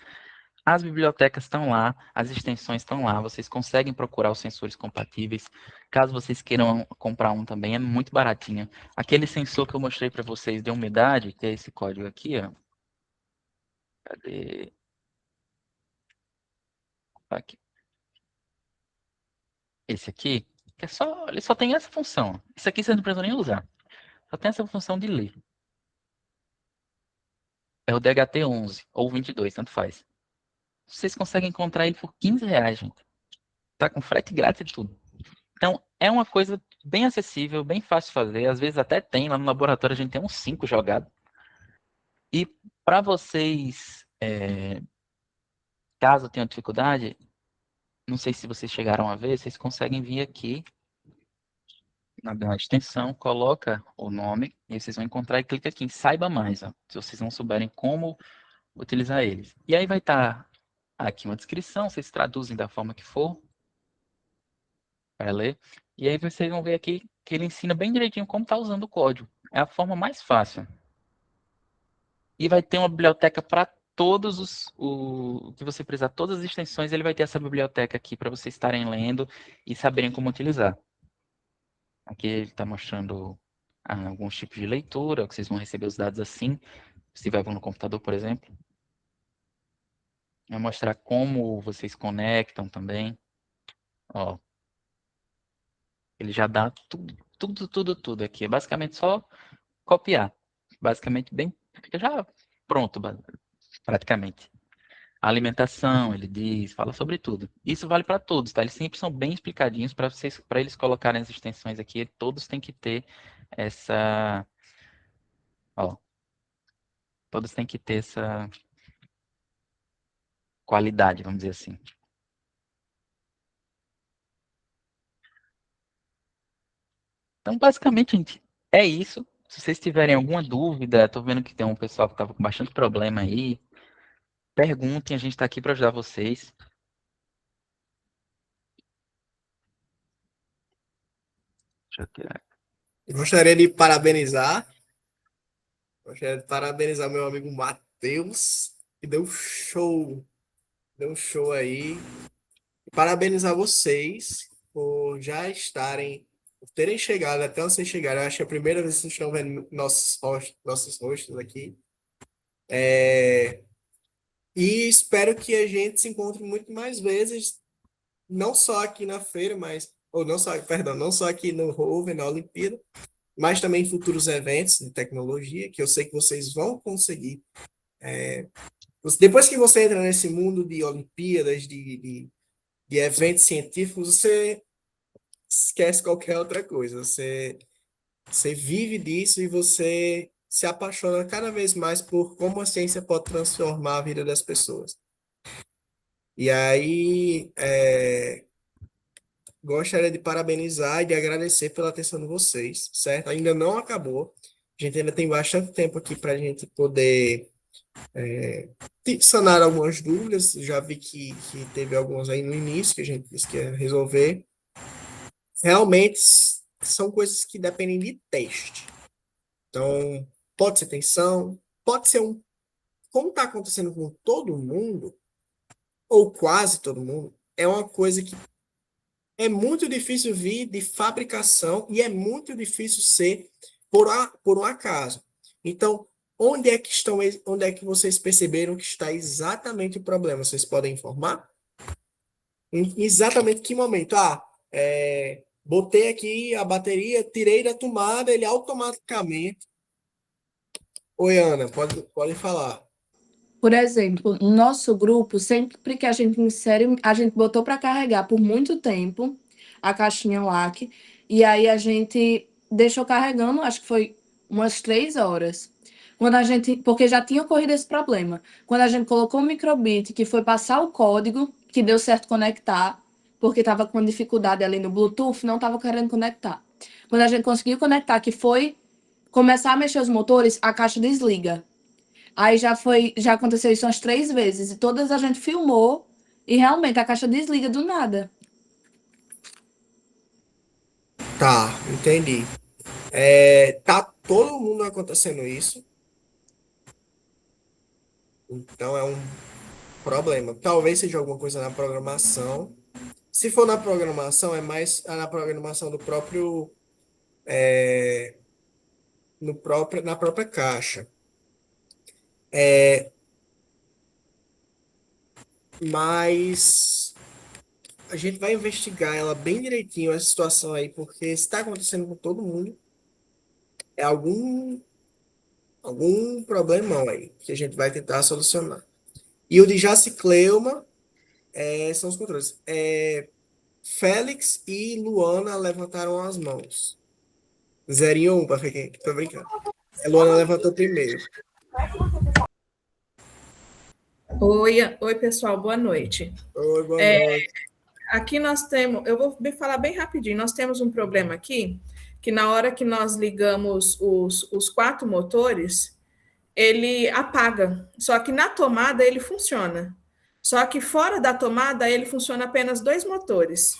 As bibliotecas estão lá, as extensões estão lá, vocês conseguem procurar os sensores compatíveis. Caso vocês queiram comprar um também, é muito baratinho. Aquele sensor que eu mostrei para vocês de umidade, que é esse código aqui, ó. Cadê? Aqui. Esse aqui, que é só, ele só tem essa função. Isso aqui você não precisa nem usar. Só tem essa função de ler. É o DHT11 ou 22, tanto faz. Vocês conseguem encontrar ele por R$ 15, gente. Tá com frete grátis e tudo. Então, é uma coisa bem acessível, bem fácil de fazer. Às vezes até tem, lá no laboratório a gente tem uns 5 jogados. E para vocês, caso tenham dificuldade, não sei se vocês chegaram a ver, vocês conseguem vir aqui na extensão, coloca o nome, e aí vocês vão encontrar e clica aqui em Saiba Mais, ó, se vocês não souberem como utilizar eles. E aí vai estar aqui uma descrição, vocês traduzem da forma que for, para ler. E aí vocês vão ver aqui que ele ensina bem direitinho como está usando o código. É a forma mais fácil. E vai ter uma biblioteca para todos o que você precisar, todas as extensões, ele vai ter essa biblioteca aqui para vocês estarem lendo e saberem como utilizar. Aqui ele está mostrando alguns tipos de leitura, que vocês vão receber os dados assim, se tiver no computador, por exemplo. Vai mostrar como vocês conectam também. Ó, ele já dá tudo aqui. É basicamente só copiar. Basicamente bem, fica já pronto, praticamente. A alimentação, ele diz, fala sobre tudo. Isso vale para todos, tá? Eles sempre são bem explicadinhos para vocês, para eles colocarem as extensões aqui, todos têm que ter essa, ó, todos têm que ter essa qualidade, vamos dizer assim. Então, basicamente, gente, é isso. Se vocês tiverem alguma dúvida, tô vendo que tem um pessoal que tava com bastante problema aí, perguntem, a gente está aqui para ajudar vocês. Deixa eu tirar. Gostaria de parabenizar. Gostaria de parabenizar meu amigo Matheus, que deu show. Deu um show aí. E parabenizar vocês por já estarem, por terem chegado até onde vocês chegaram. Eu acho que é a primeira vez que vocês estão vendo nossos rostos aqui. E espero que a gente se encontre muito mais vezes, não só aqui na feira, mas, ou não só, perdão, não só aqui no Rover, na Olimpíada, mas também em futuros eventos de tecnologia, que eu sei que vocês vão conseguir. Depois que você entra nesse mundo de Olimpíadas, de eventos científicos, você esquece qualquer outra coisa. Você vive disso e você se apaixona cada vez mais por como a ciência pode transformar a vida das pessoas. E aí, gostaria de parabenizar e de agradecer pela atenção de vocês, certo? Ainda não acabou. A gente ainda tem bastante tempo aqui para a gente poder sanar algumas dúvidas. Já vi que teve algumas aí no início que a gente disse que ia resolver. Realmente são coisas que dependem de teste. Então, pode ser tensão, pode ser um. Como está acontecendo com todo mundo, ou quase todo mundo, é uma coisa que é muito difícil vir de fabricação e é muito difícil ser por um acaso. Então, onde é que vocês perceberam que está exatamente o problema? Vocês podem informar? Em exatamente que momento? Botei aqui a bateria, tirei da tomada, ele automaticamente. Oi, Ana, pode falar. Por exemplo, no nosso grupo, sempre que a gente insere, a gente botou para carregar por muito tempo a caixinha LAC, e aí a gente deixou carregando, acho que foi umas 3 horas. Porque já tinha ocorrido esse problema. Quando a gente colocou o microbit, que foi passar o código, que deu certo conectar, porque estava com dificuldade ali no Bluetooth, não estava querendo conectar. Quando a gente conseguiu conectar, que foi começar a mexer os motores, a caixa desliga. Aí já aconteceu isso umas 3 vezes, e todas a gente filmou, e realmente a caixa desliga do nada. Tá, entendi. Tá todo mundo acontecendo isso. Então é um problema. Talvez seja alguma coisa na programação. Se for na programação, é mais na programação do próprio, na própria caixa. Mas a gente vai investigar ela bem direitinho, essa situação aí, porque se está acontecendo com todo mundo, é algum problemão aí que a gente vai tentar solucionar. E o de Jacicleuma são os controles. Félix e Luana levantaram as mãos. 0 e 1, para ver quem. Tô brincando. Luana levantou primeiro. Oi, pessoal, boa noite. Oi, boa noite. Aqui nós temos, eu vou falar bem rapidinho, nós temos um problema aqui, que na hora que nós ligamos os 4 motores, ele apaga, só que na tomada ele funciona. Só que fora da tomada ele funciona apenas 2 motores.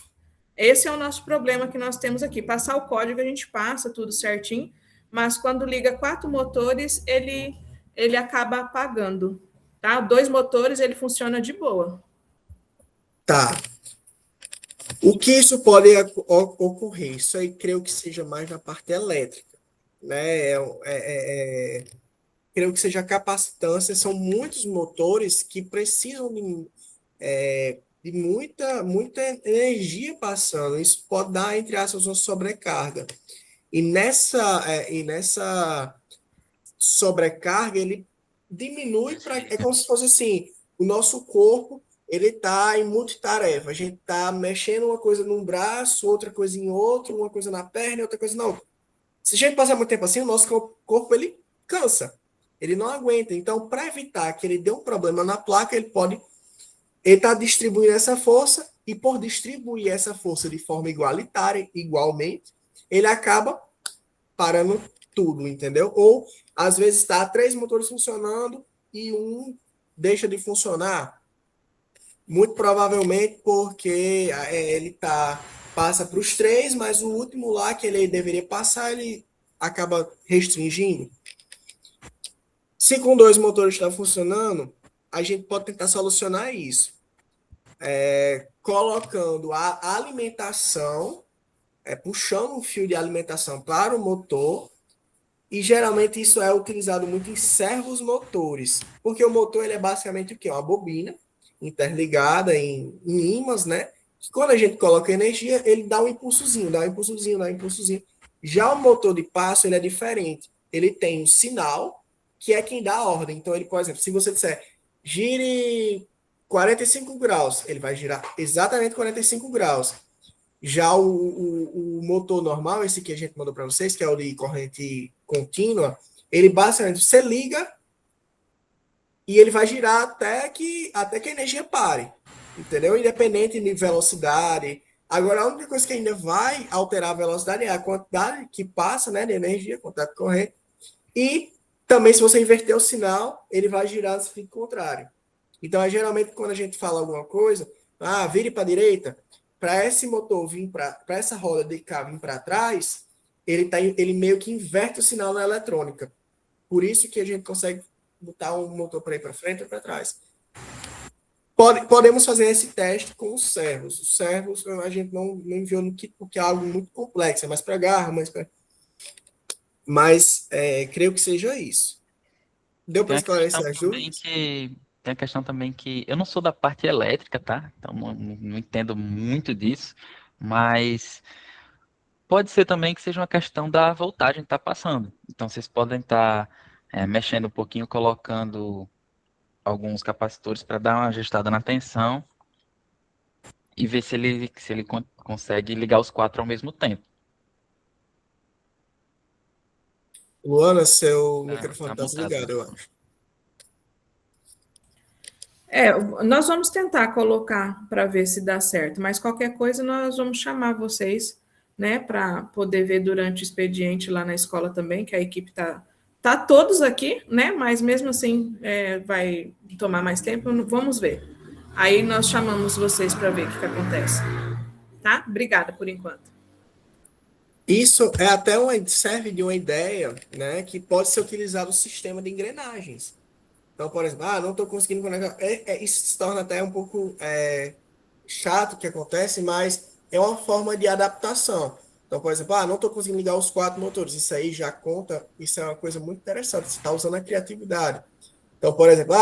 Esse é o nosso problema que nós temos aqui. Passar o código a gente passa tudo certinho, mas quando liga 4 motores, ele acaba apagando. Tá? 2 motores, ele funciona de boa. Tá. O que isso pode ocorrer? Isso aí creio que seja mais na parte elétrica, né? Creio que seja capacitância. São muitos motores que precisam de muita energia passando. Isso pode dar, entre aspas, uma sobrecarga. E nessa sobrecarga, ele diminui para. É como se fosse assim: o nosso corpo ele está em multitarefa. A gente está mexendo uma coisa num braço, outra coisa em outro, uma coisa na perna, outra coisa na outra. Se a gente passar muito tempo assim, o nosso corpo ele cansa. Ele não aguenta. Então, para evitar que ele dê um problema na placa, ele está distribuindo essa força, e por distribuir essa força de forma igualitária, igualmente, ele acaba parando tudo, entendeu? Ou, às vezes, está 3 motores funcionando e um deixa de funcionar. Muito provavelmente porque ele passa para os 3, mas o último lá que ele deveria passar, ele acaba restringindo. Se com 2 motores está funcionando, a gente pode tentar solucionar isso. Colocando a alimentação, puxando um fio de alimentação para o motor, e geralmente isso é utilizado muito em servos motores, porque o motor ele é basicamente o quê? Uma bobina interligada em ímãs, né? Que quando a gente coloca energia, ele dá um impulsozinho. Já o motor de passo, ele é diferente. Ele tem um sinal, que é quem dá a ordem. Então, ele, por exemplo, se você disser, gire 45 graus, ele vai girar exatamente 45 graus. Já o motor normal, esse que a gente mandou para vocês, que é o de corrente contínua, ele basicamente, você liga e ele vai girar até que a energia pare, entendeu? Independente de velocidade. Agora, a única coisa que ainda vai alterar a velocidade é a quantidade que passa, né, de energia, a quantidade de corrente. E também, se você inverter o sinal, ele vai girar no sentido contrário. Então, geralmente, quando a gente fala alguma coisa, vire para a direita, para esse motor vir para essa roda de cá vir para trás, ele meio que inverte o sinal na eletrônica. Por isso que a gente consegue botar um motor para ir para frente ou para trás. Podemos fazer esse teste com os servos. Os servos a gente não enviou no kit porque é algo muito complexo, é mais para garra, mas creio que seja isso. Deu para esclarecer as dúvidas? Tem a questão também que eu não sou da parte elétrica, tá? Então não entendo muito disso, mas pode ser também que seja uma questão da voltagem que está passando. Então vocês podem estar mexendo um pouquinho, colocando alguns capacitores para dar uma ajustada na tensão e ver se ele consegue ligar os 4 ao mesmo tempo. Luana, seu microfone está desligado, eu acho. Nós vamos tentar colocar para ver se dá certo, mas qualquer coisa nós vamos chamar vocês, né, para poder ver durante o expediente lá na escola também, que a equipe tá todos aqui, né, mas mesmo assim vai tomar mais tempo, vamos ver. Aí nós chamamos vocês para ver o que acontece, tá? Obrigada por enquanto. Isso serve de uma ideia, né, que pode ser utilizado o sistema de engrenagens. Então, por exemplo, não estou conseguindo conectar. Isso se torna até um pouco chato que acontece, mas é uma forma de adaptação. Então, por exemplo, não estou conseguindo ligar os 4 motores. Isso aí já conta, isso é uma coisa muito interessante. Você está usando a criatividade. Então, por exemplo,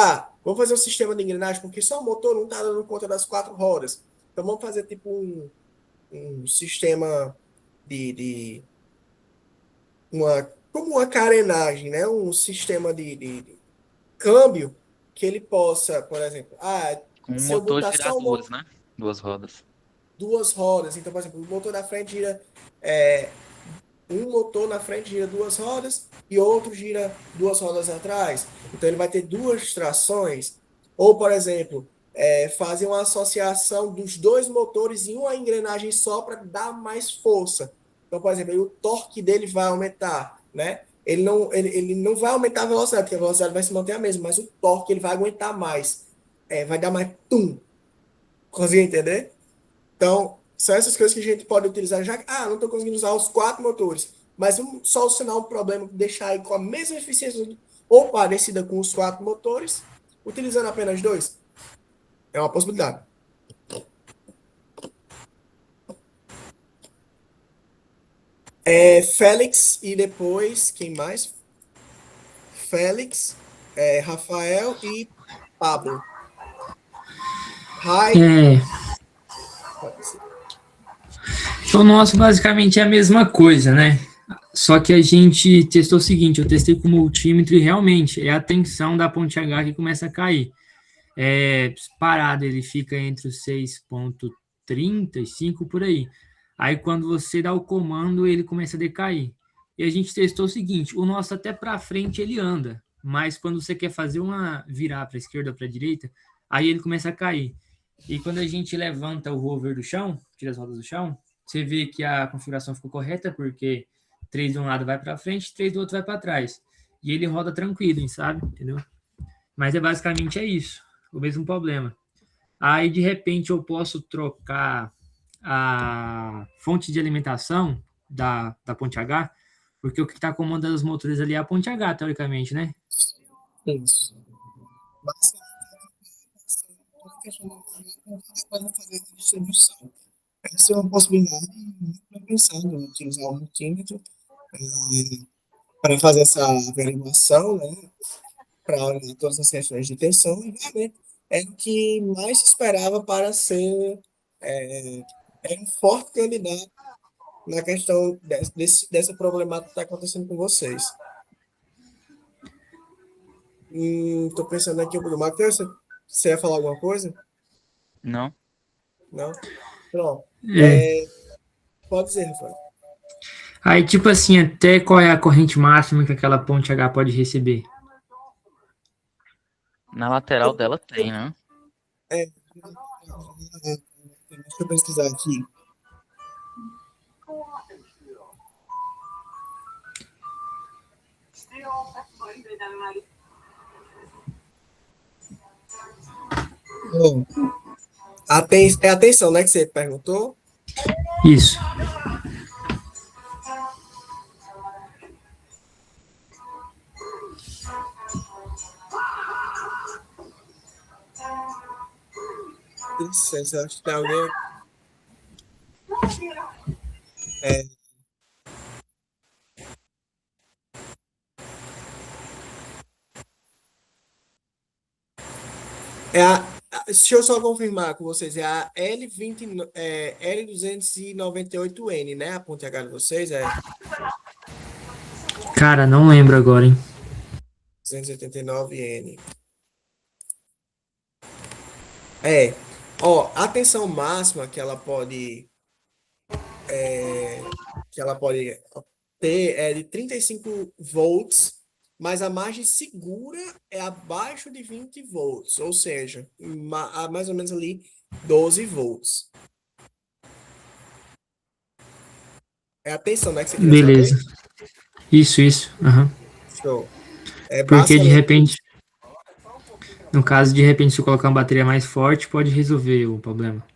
vamos fazer um sistema de engrenagem, porque só o motor não está dando conta das 4 rodas. Então, vamos fazer tipo um sistema de como uma carenagem, né? Um sistema de câmbio que ele possa, por exemplo, Com um se eu motor botar girar só duas, né? Duas rodas. duas rodas, então, por exemplo, o motor da frente gira um motor na frente gira 2 rodas e outro gira 2 rodas atrás. Então ele vai ter 2 trações. Ou, por exemplo, fazer uma associação dos 2 motores em uma engrenagem só para dar mais força. Então, por exemplo, o torque dele vai aumentar, né? Ele não vai aumentar a velocidade, porque a velocidade vai se manter a mesma, mas o torque ele vai aguentar mais. Vai dar mais tum. Conseguiu entender? Então, são essas coisas que a gente pode utilizar já. Não estou conseguindo usar os 4 motores, mas vamos solucionar um problema, deixar aí com a mesma eficiência ou parecida com os 4 motores, utilizando apenas 2. É uma possibilidade. Félix e depois, quem mais? Félix, Rafael e Pablo. O nosso basicamente é a mesma coisa, né? Só que a gente testou o seguinte, eu testei com o multímetro e realmente é a tensão da ponte H que começa a cair. Parado, ele fica entre os 6,35 por aí. Aí quando você dá o comando, ele começa a decair. E a gente testou o seguinte, o nosso até para frente ele anda, mas quando você quer fazer virar para a esquerda ou para a direita, aí ele começa a cair. E quando a gente levanta o rover do chão, tira as rodas do chão, você vê que a configuração ficou correta, porque 3 de um lado vai para frente, 3 do outro vai para trás. E ele roda tranquilo, sabe? Entendeu? Mas basicamente é isso, o mesmo problema. Aí, de repente, eu posso trocar a fonte de alimentação da ponte H, porque o que está comandando os motores ali é a ponte H, teoricamente, né? Isso. Para fazer a distribuição. Essa é uma possibilidade muito bem pensada, utilizar o multímetro para fazer essa averiguação, né? Para olhar todas as questões de tensão, e realmente é o que mais se esperava para ser um forte candidato na questão dessa problemática que está acontecendo com vocês. Estou pensando aqui, Matheus, você ia falar alguma coisa? Não. Não? Pronto. Pode dizer, Rafael. Aí, tipo assim, até qual é a corrente máxima que aquela ponte H pode receber? Na lateral dela tem, né? Deixa eu pesquisar aqui. Atenção, né, que você perguntou? Isso. Isso, acho que tem alguém. Deixa eu só confirmar com vocês, é a L298N, né? A ponte H de vocês é Cara, não lembro agora, hein? 289N. A tensão máxima que ela pode ter é de 35 volts, mas a margem segura é abaixo de 20 volts, ou seja, mais ou menos ali 12 volts. É a tensão, né, que você queria Beleza. saber? Isso. Uhum. Show. Porque de repente, no caso, de repente, se eu colocar uma bateria mais forte, pode resolver o problema.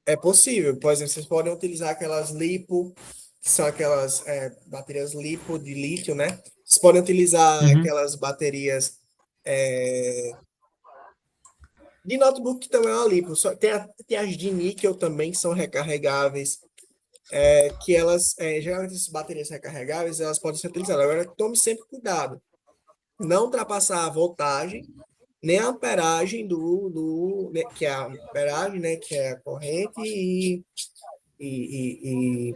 É possível. Por exemplo, vocês podem utilizar aquelas LiPo, que são aquelas baterias LiPo de lítio, né? Vocês podem utilizar aquelas baterias De notebook também é uma lipo. Tem as de níquel também, que são recarregáveis, que elas, geralmente essas baterias recarregáveis, elas podem ser utilizadas. Agora, tome sempre cuidado. Não ultrapassar a voltagem, nem a amperagem né, que é a amperagem, né, que é a corrente, e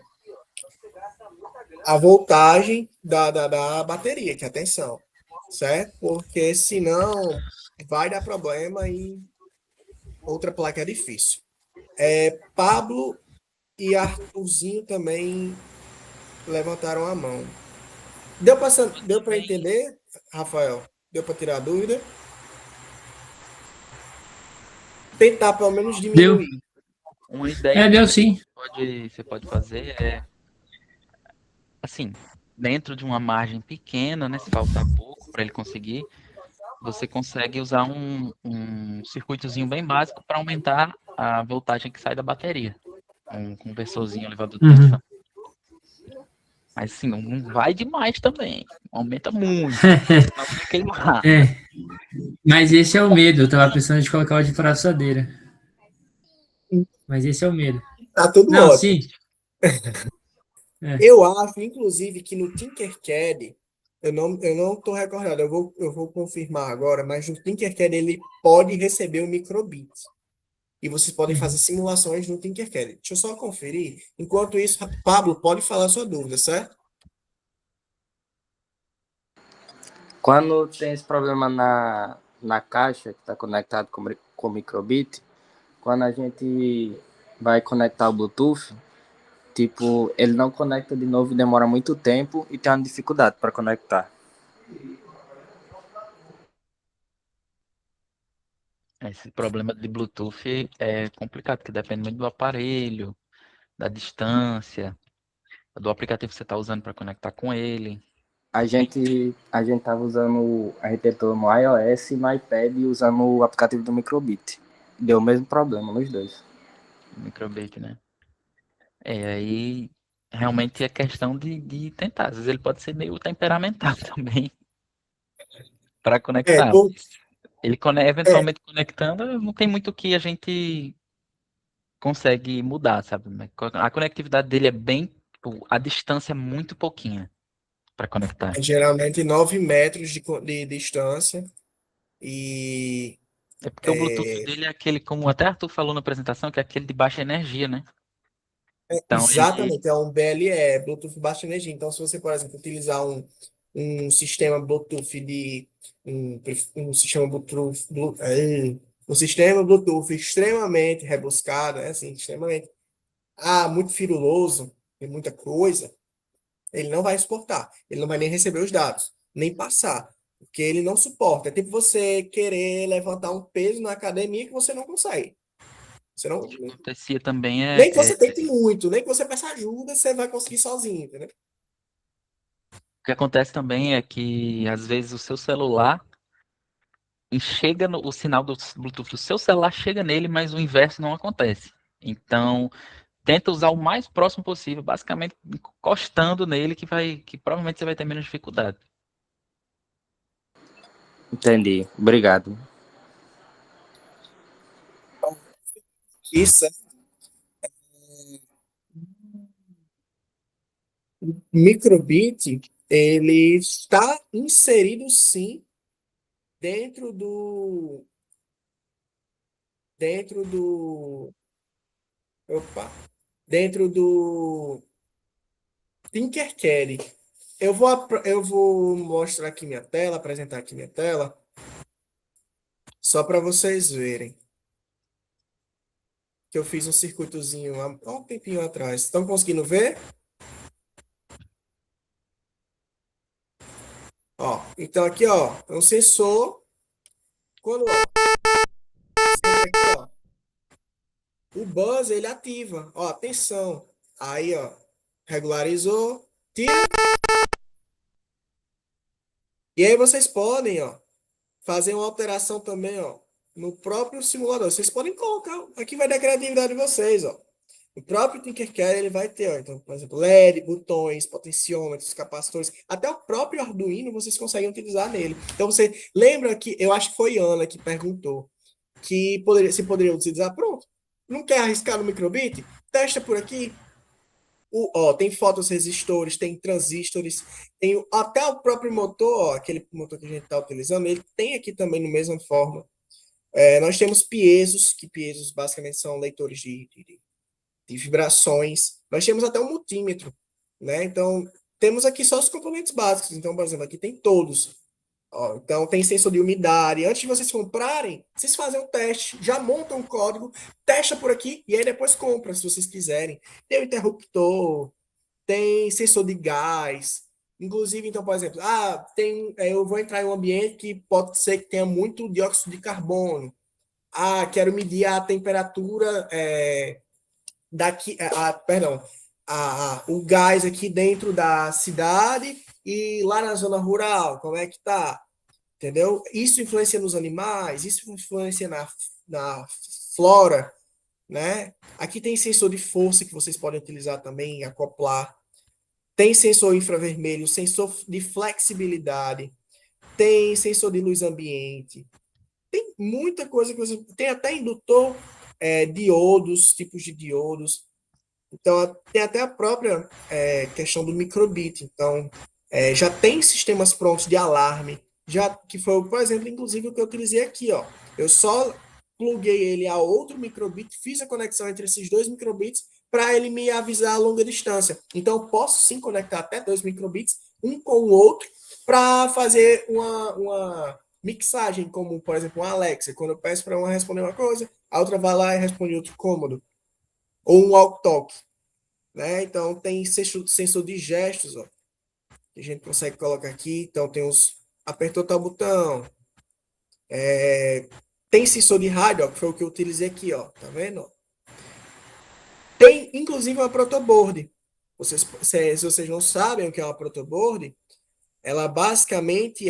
a voltagem da bateria, que é a tensão, certo? Porque senão vai dar problema e outra placa é difícil. Pablo e Arthurzinho também levantaram a mão. Deu para entender, Rafael? Deu para tirar a dúvida? Tentar pelo menos Deu. diminuir. Uma ideia Deu que sim. você pode fazer é, assim, dentro de uma margem pequena, né? Se faltar pouco para ele conseguir, você consegue usar um circuitozinho bem básico para aumentar a voltagem que sai da bateria. Um conversorzinho, elevador de tensão. Mas assim, não vai demais também. Aumenta muito, senão vai queimar. Mas esse é o medo. Eu tava pensando de colocar o de parafusadeira. Mas esse é o medo. Tá tudo Não, ótimo. sim. Eu acho, inclusive, que no Tinkercad, eu não estou recordado, eu vou confirmar agora, mas no Tinkercad ele pode receber o microbit. E vocês podem fazer simulações no Tinkercad. Deixa eu só conferir. Enquanto isso, Pablo, pode falar sua dúvida, certo? Quando tem esse problema na caixa, que está conectado com o microbit, quando a gente vai conectar o Bluetooth, tipo, ele não conecta de novo, demora muito tempo e tem uma dificuldade para conectar. Esse problema de Bluetooth é complicado, porque depende muito do aparelho, da distância, do aplicativo que você está usando para conectar com ele. A gente tava usando, a gente tentou no iOS e no iPad usando o aplicativo do Microbit. Deu o mesmo problema nos dois. Microbit, né? Aí realmente é questão de tentar. Às vezes ele pode ser meio temperamental também para conectar. Bom, Ele eventualmente conectando, não tem muito o que a gente consegue mudar, sabe? A conectividade dele é bem, tipo, a distância é muito pouquinha para conectar. geralmente 9 metros de distância. E É porque o Bluetooth dele é aquele, como até Arthur falou na apresentação, que é aquele de baixa energia, né? Então ele exatamente, é um BLE, Bluetooth baixa energia. Então, se você, por exemplo, utilizar um sistema Bluetooth um sistema um sistema Bluetooth extremamente rebuscado, assim, extremamente muito firuloso, tem muita coisa, ele não vai exportar, ele não vai nem receber os dados, nem passar, porque ele não suporta. É tipo você querer levantar um peso na academia que você não consegue. Você não, o que acontecia também nem que você tente muito, nem que você peça ajuda, você vai conseguir sozinho, entendeu? o que acontece também é que às vezes o seu celular chega o sinal do Bluetooth do seu celular chega nele, mas o inverso não acontece. Então, tenta usar o mais próximo possível, basicamente encostando nele que provavelmente você vai ter menos dificuldade. Entendi. Obrigado. Isso. O microbit, ele está inserido sim dentro do opa, dentro do Tinkercad. Eu vou mostrar aqui minha tela, apresentar aqui minha tela, só para vocês verem que eu fiz um circuitozinho há um tempinho atrás. Estão conseguindo ver? Ó, então aqui, ó, é um sensor. Quando, sempre aqui, ó, o buzz ele ativa. Ó, atenção. Aí, ó, regularizou, tira. E aí vocês podem, ó, fazer uma alteração também, ó, no próprio simulador. Vocês podem colocar, aqui vai da criatividade de vocês, ó. O próprio Tinkercad ele vai ter, ó, então, por exemplo, LED, botões, potenciômetros, capacitores, até o próprio Arduino vocês conseguem utilizar nele. Então você lembra que, eu acho que foi Ana que perguntou, que se poderia utilizar, pronto. Não quer arriscar no microbit? Testa por aqui. Tem fotoresistores, tem transistores, tem até o próprio motor, aquele motor que a gente está utilizando, ele tem aqui também na mesma forma. Nós temos piesos, que piesos basicamente são leitores de vibrações. Nós temos até um multímetro, né? Então, temos aqui só os componentes básicos. Então, por exemplo, aqui tem todos. Então, tem sensor de umidade. Antes de vocês comprarem, vocês fazem um teste, já montam um código, testa por aqui e aí depois compra, se vocês quiserem. Tem o interruptor, tem sensor de gás. Inclusive, então, por exemplo, eu vou entrar em um ambiente que pode ser que tenha muito dióxido de carbono. Quero medir a temperatura o gás aqui dentro da cidade e lá na zona rural, como é que tá? Entendeu? Isso influencia nos animais, isso influencia na flora, né? Aqui tem sensor de força que vocês podem utilizar também, acoplar. Tem sensor infravermelho, sensor de flexibilidade, tem sensor de luz ambiente. Tem muita coisa que você... Tem até indutor, diodos, tipos de diodos. Então, tem até a própria questão do microbit. Então, já tem sistemas prontos de alarme, que foi, por exemplo, inclusive o que eu utilizei aqui. Eu só pluguei ele a outro microbit, fiz a conexão entre esses dois microbits para ele me avisar a longa distância. Então, eu posso sim conectar até 2 microbits, um com o outro, para fazer uma mixagem, como, por exemplo, uma Alexa. Quando eu peço para uma responder uma coisa, a outra vai lá e responde outro cômodo. Ou um walk-talk. Né? Então, tem sensor de gestos, que a gente consegue colocar aqui. Então, tem apertou tal botão. Tem sensor de rádio, que foi o que eu utilizei aqui, tá vendo? Tem, inclusive, uma protoboard. Se vocês não sabem o que é uma protoboard, ela basicamente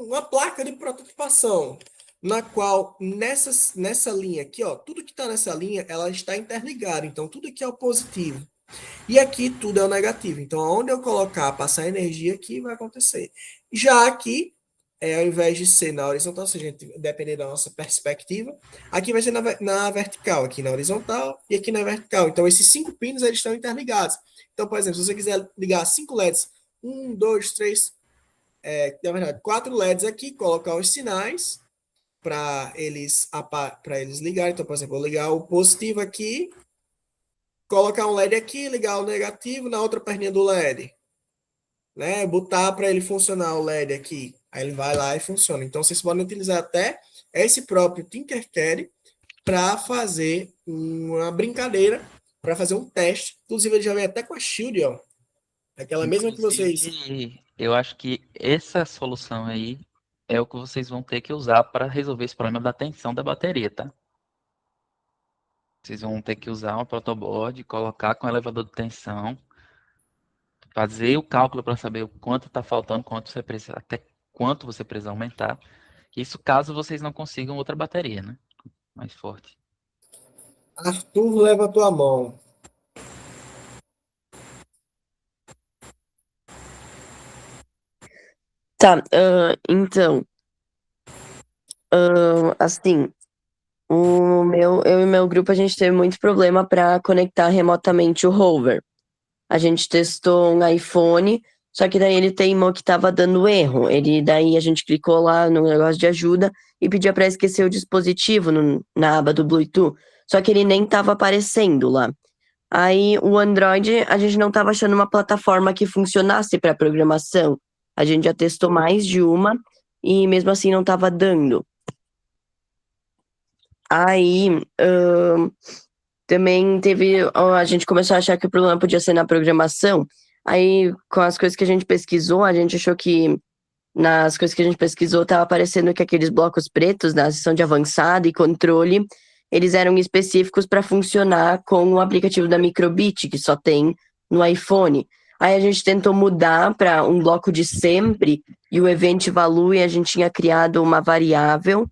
uma placa de prototipação, na qual, nessa linha aqui, tudo que está nessa linha, ela está interligada. Então, tudo aqui é o positivo. E aqui tudo é o negativo. Então, onde eu colocar, passar energia aqui, vai acontecer. Já aqui, ao invés de ser na horizontal, se a gente depender da nossa perspectiva, aqui vai ser na vertical, aqui na horizontal e aqui na vertical. Então, esses 5 pinos, eles estão interligados. Então, por exemplo, se você quiser ligar 5 LEDs, 1, 2, 3, na verdade, 4 LEDs aqui, colocar os sinais para eles ligarem. Então, por exemplo, vou ligar o positivo aqui, colocar um LED aqui, ligar o negativo na outra perninha do LED. Né? Botar para ele funcionar o LED aqui. Aí ele vai lá e funciona. Então, vocês podem utilizar até esse próprio Tinkercad para fazer uma brincadeira, para fazer um teste. Inclusive, ele já vem até com a Shield, aquela mesma que vocês... Eu acho que essa solução aí é o que vocês vão ter que usar para resolver esse problema da tensão da bateria, tá? Vocês vão ter que usar uma protoboard, colocar com elevador de tensão, fazer o cálculo para saber o quanto está faltando, até quanto você precisa aumentar. Isso caso vocês não consigam outra bateria, né? Mais forte. Arthur, levantou a mão. Tá, então, assim, eu e meu grupo, a gente teve muito problema para conectar remotamente o rover. A gente testou um iPhone, só que daí ele teimou que tava dando erro. Daí a gente clicou lá no negócio de ajuda e pedia para esquecer o dispositivo na aba do Bluetooth, só que ele nem tava aparecendo lá. Aí o Android, a gente não tava achando uma plataforma que funcionasse para programação. A gente já testou mais de uma e mesmo assim não tava dando. Aí também a gente começou a achar que o problema podia ser na programação. Aí, com as coisas que a gente pesquisou, a gente achou que nas coisas que a gente pesquisou tava aparecendo que aqueles blocos pretos na seção de avançado e controle, eles eram específicos para funcionar com o aplicativo da Microbit, que só tem no iPhone. Aí a gente tentou mudar para um bloco de sempre e o event value, a gente tinha criado uma variável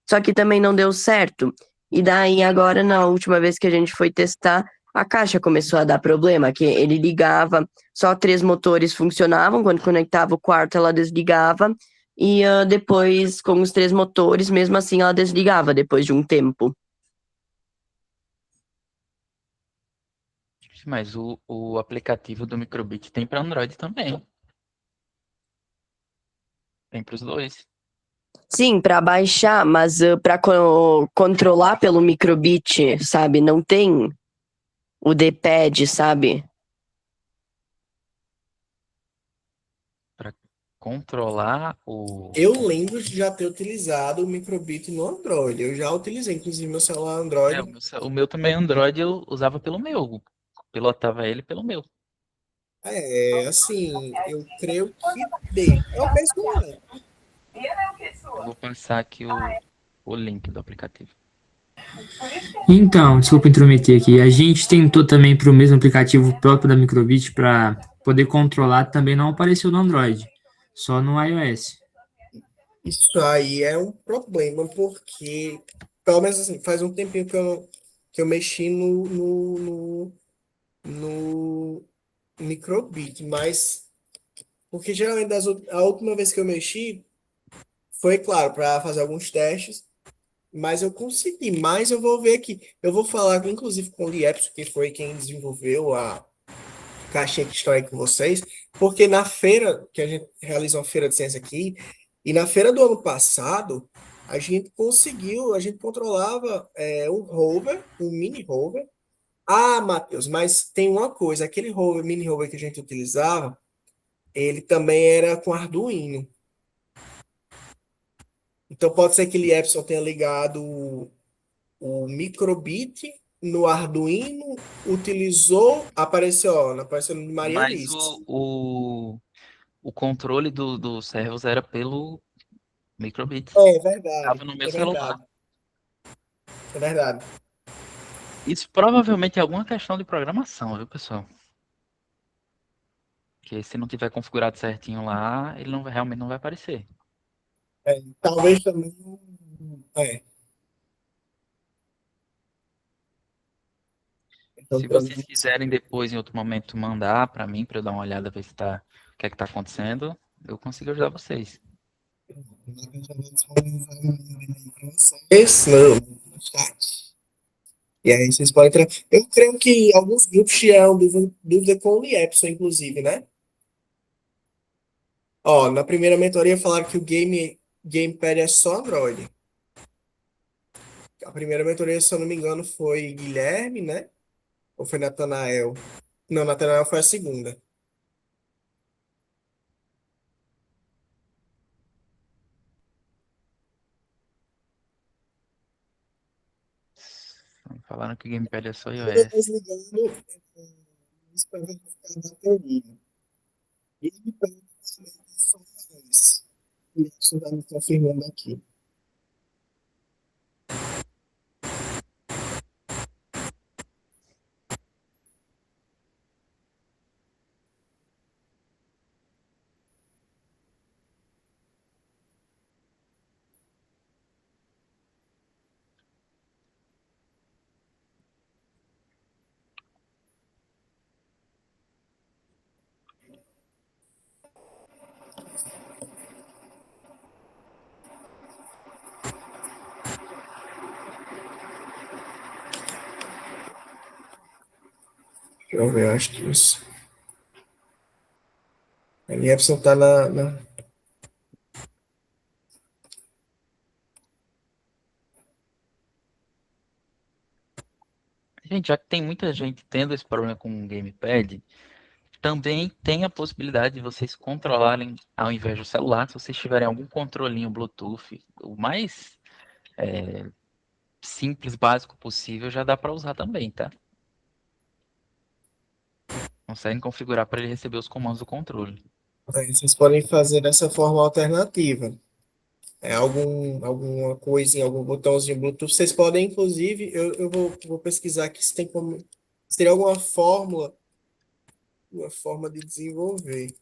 só que também não deu certo. E daí agora, na última vez que a gente foi testar, a caixa começou a dar problema, que ele ligava, só 3 motores funcionavam, quando conectava o quarto ela desligava, e depois com os 3 motores, mesmo assim ela desligava depois de um tempo. Mas o aplicativo do Microbit tem para Android também. Tem para os dois. Sim, para baixar, mas para controlar pelo microbit, sabe? Não tem o D-pad, sabe? Para controlar o. Eu lembro de já ter utilizado o Microbit no Android. Eu já utilizei, inclusive, meu celular Android. O meu também é Android, eu usava pelo meu. Pilotava ele pelo meu. Assim, eu creio que dê. É o mesmo ano. Eu vou passar aqui o link do aplicativo. Então, desculpa intrometer aqui. A gente tentou também para o mesmo aplicativo próprio da Microbit para poder controlar, também não apareceu no Android, só no iOS. Isso aí é um problema, porque, pelo menos assim, faz um tempinho que eu mexi no Microbit, mas, porque geralmente a última vez que eu mexi foi, claro, para fazer alguns testes, mas eu consegui, mas eu vou ver aqui. Eu vou falar, inclusive, com o Liepson, que foi quem desenvolveu a caixinha que estou aí com vocês, porque na feira, que a gente realizou uma feira de ciência aqui, e na feira do ano passado, a gente controlava um rover, um mini rover. Ah, Matheus, mas tem uma coisa, aquele rover, mini rover que a gente utilizava, ele também era com Arduino. Então pode ser que ele Epson tenha ligado o microbit no Arduino, utilizou, apareceu no Maria Mas Alice. o controle dos servos era pelo Microbit. É verdade, Estava no meu é celular. verdade, é verdade. Isso provavelmente é alguma questão de programação, viu, pessoal? Porque se não tiver configurado certinho lá, ele realmente não vai aparecer. Talvez também. É, então, Se vocês quiserem depois, em outro momento, mandar para mim, para eu dar uma olhada, ver se tá, o que é que tá acontecendo, eu consigo ajudar vocês. esse não, no chat. E aí vocês podem entrar. Eu creio que alguns grupos tiveram dúvida com o Liepson, inclusive, né? Ó, na primeira mentoria falaram que o Gamepad é só Android. A primeira mentoria, se eu não me engano, foi Guilherme, né? Ou foi Natanael? Não, Natanael foi a segunda. Falaram que o Gamepad é só Toda iOS. vez ligando, isso para verificar a bateria. Gamepad é só iOS. Isso está me confirmando aqui. Deixa eu ver, eu acho que isso. A Liepson tá na. Gente, já que tem muita gente tendo esse problema com o Gamepad, também tem a possibilidade de vocês controlarem ao invés do celular, se vocês tiverem algum controlinho Bluetooth, o mais simples, básico possível, já dá para usar também, tá? Conseguem configurar para ele receber os comandos do controle. Vocês podem fazer dessa forma alternativa. Alguma coisinha, algum botãozinho Bluetooth. Vocês podem, inclusive, eu vou pesquisar aqui se tem como. Se tem alguma fórmula, uma forma de desenvolver.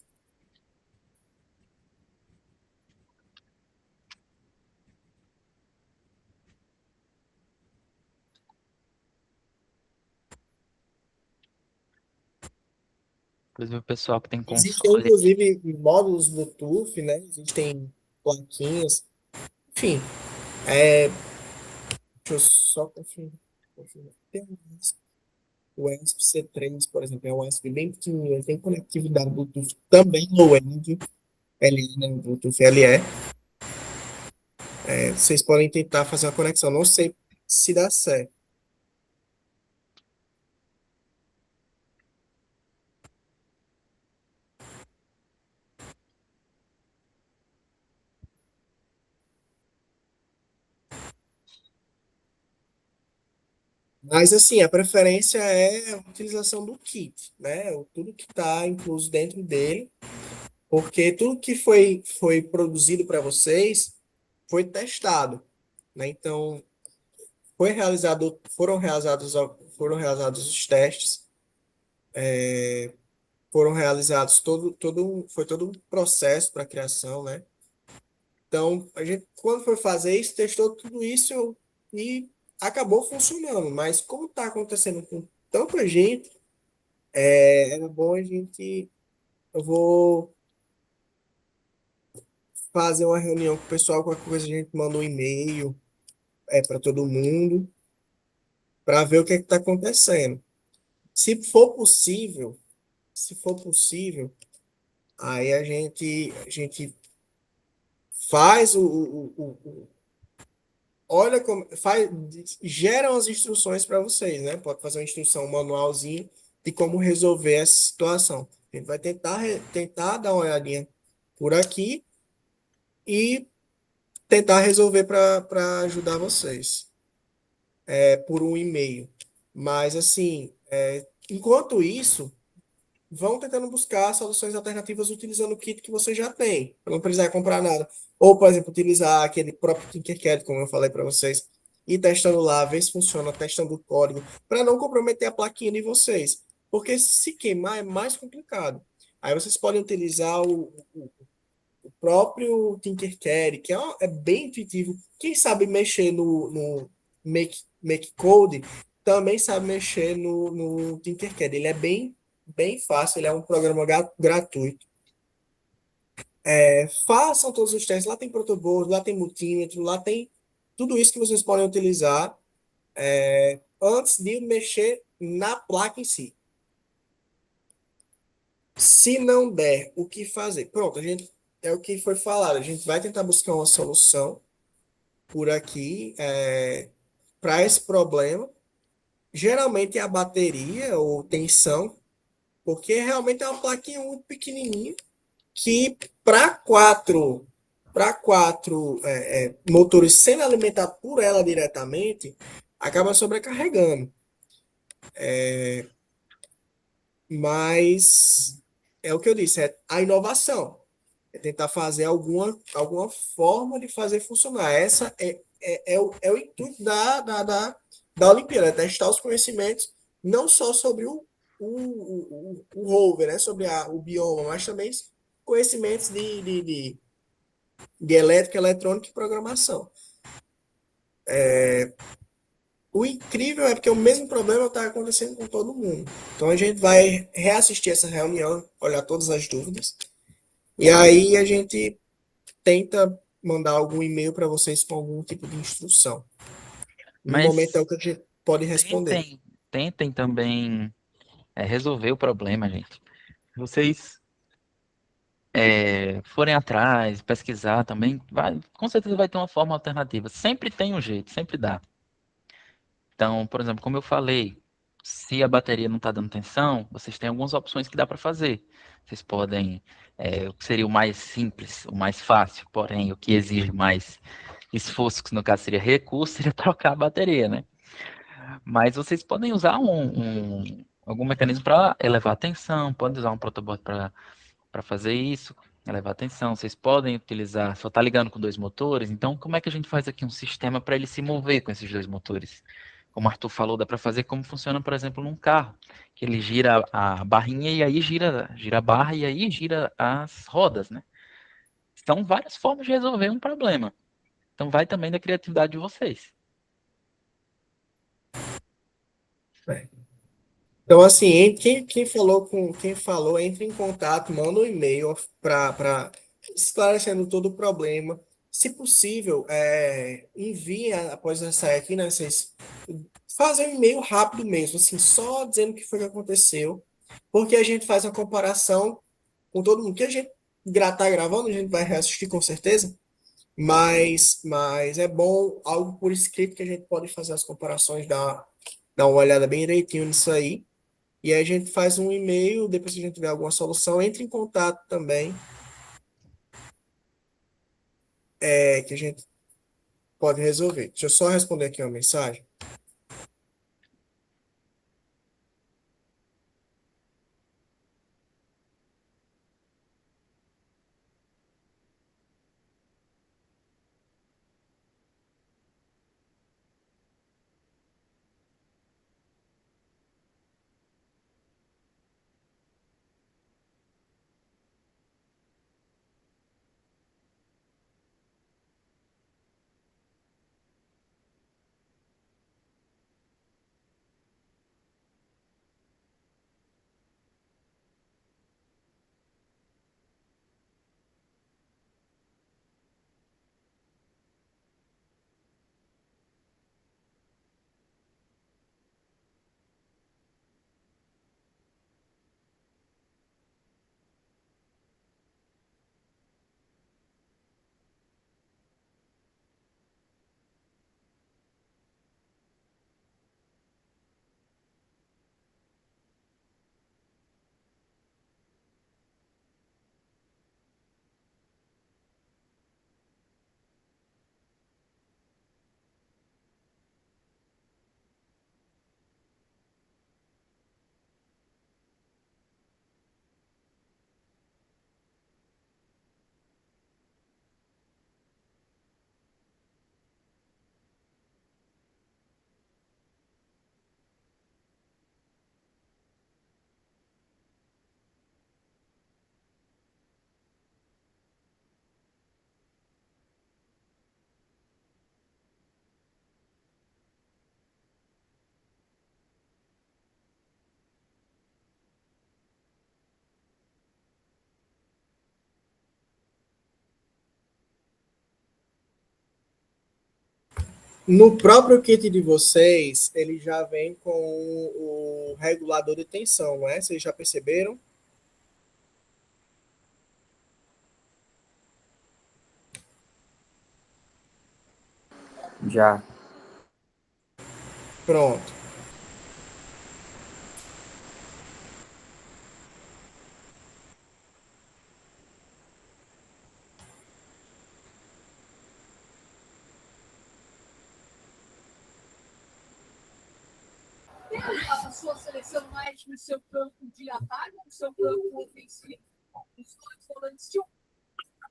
Inclusive o pessoal que tem Existem, console. inclusive, módulos Bluetooth, né? Existem plaquinhas. Enfim, deixa eu só confirmar. Tem um ESP, o ESP C3, por exemplo, é um ESP bem pequenininho, ele tem conectividade Bluetooth também low-end, LE, né? Bluetooth LE. Vocês podem tentar fazer uma conexão. Não sei se dá certo. Mas, assim, a preferência é a utilização do kit, né? Tudo que está incluso dentro dele, porque tudo que foi produzido para vocês foi testado, né? Então, foram realizados os testes, foram realizados foi todo um processo para a criação, né? Então, a gente, quando foi fazer isso, testou tudo isso e acabou funcionando. Mas como está acontecendo com tanta gente, era bom a gente. Eu vou fazer uma reunião com o pessoal, qualquer coisa a gente manda um e-mail para todo mundo, para ver o que está acontecendo. Se for possível, se for possível, aí a gente faz olha como faz, geram as instruções para vocês, né? Pode fazer uma instrução, um manualzinho de como resolver essa situação. A gente vai tentar dar uma olhadinha por aqui e tentar resolver para ajudar vocês, por um e-mail. Mas assim, enquanto isso, vão tentando buscar soluções alternativas utilizando o kit que você já tem, para não precisar comprar nada. Ou, por exemplo, utilizar aquele próprio Tinkercad, como eu falei para vocês, e testando lá, ver se funciona, testando o código, para não comprometer a plaquinha de vocês. Porque se queimar é mais complicado. Aí vocês podem utilizar o próprio Tinkercad, que é bem intuitivo. Quem sabe mexer no Make Code também sabe mexer no Tinkercad. Ele é bem fácil, ele é um programa gratuito. Façam todos os testes. Lá tem protoboard, lá tem multímetro, lá tem tudo isso que vocês podem utilizar antes de mexer na placa em si. Se não der, o que fazer? Pronto, é o que foi falado. A gente vai tentar buscar uma solução por aqui para esse problema. Geralmente é a bateria ou tensão, porque realmente é uma plaquinha muito pequenininha que para quatro motores sendo alimentados por ela diretamente, acaba sobrecarregando. Mas é o que eu disse, é a inovação. É tentar fazer alguma forma de fazer funcionar. Essa é o intuito da Olimpíada, é testar os conhecimentos, não só sobre o rover, né, sobre o bioma, mas também conhecimentos de elétrica, eletrônica e programação. O incrível é porque o mesmo problema está acontecendo com todo mundo. Então a gente vai reassistir essa reunião, olhar todas as dúvidas, e aí a gente tenta mandar algum e-mail para vocês com algum tipo de instrução. No momento é o Mas que a gente pode responder. tentem também resolver o problema, gente. Vocês forem atrás, pesquisar também, com certeza vai ter uma forma alternativa. Sempre tem um jeito, sempre dá. Então, por exemplo, como eu falei, se a bateria não está dando tensão, vocês têm algumas opções que dá para fazer. Vocês podem, o que seria o mais simples, o mais fácil, porém o que exige mais esforço, que no caso seria recurso, seria trocar a bateria, né? Mas vocês podem usar algum mecanismo para elevar a tensão, podem usar um protoboard para fazer isso, elevar a tensão. Vocês podem utilizar, só está ligando com dois motores, então como é que a gente faz aqui um sistema para ele se mover com esses dois motores? Como o Arthur falou, dá para fazer como funciona, por exemplo, num carro, que ele gira a barrinha e aí gira a barra e aí gira as rodas, né? São várias formas de resolver um problema. Então vai também da criatividade de vocês. Então, assim, quem falou, entre em contato, manda um e-mail para esclarecendo todo o problema. Se possível, envie após eu sair aqui, né? Vocês fazem um e-mail rápido mesmo, assim, só dizendo o que foi que aconteceu, porque a gente faz uma comparação com todo mundo. Que a gente tá gravando, a gente vai reassistir com certeza, mas é bom algo por escrito que a gente pode fazer as comparações, dar uma olhada bem direitinho nisso aí. E aí a gente faz um e-mail, depois que a gente tiver alguma solução, entre em contato também, que a gente pode resolver. Deixa eu só responder aqui uma mensagem. No próprio kit de vocês, ele já vem com o regulador de tensão, não é? Vocês já perceberam? Já. Pronto. A sua seleção mais no seu campo de ataque ou no seu campo ofensivo? Os dois volantes de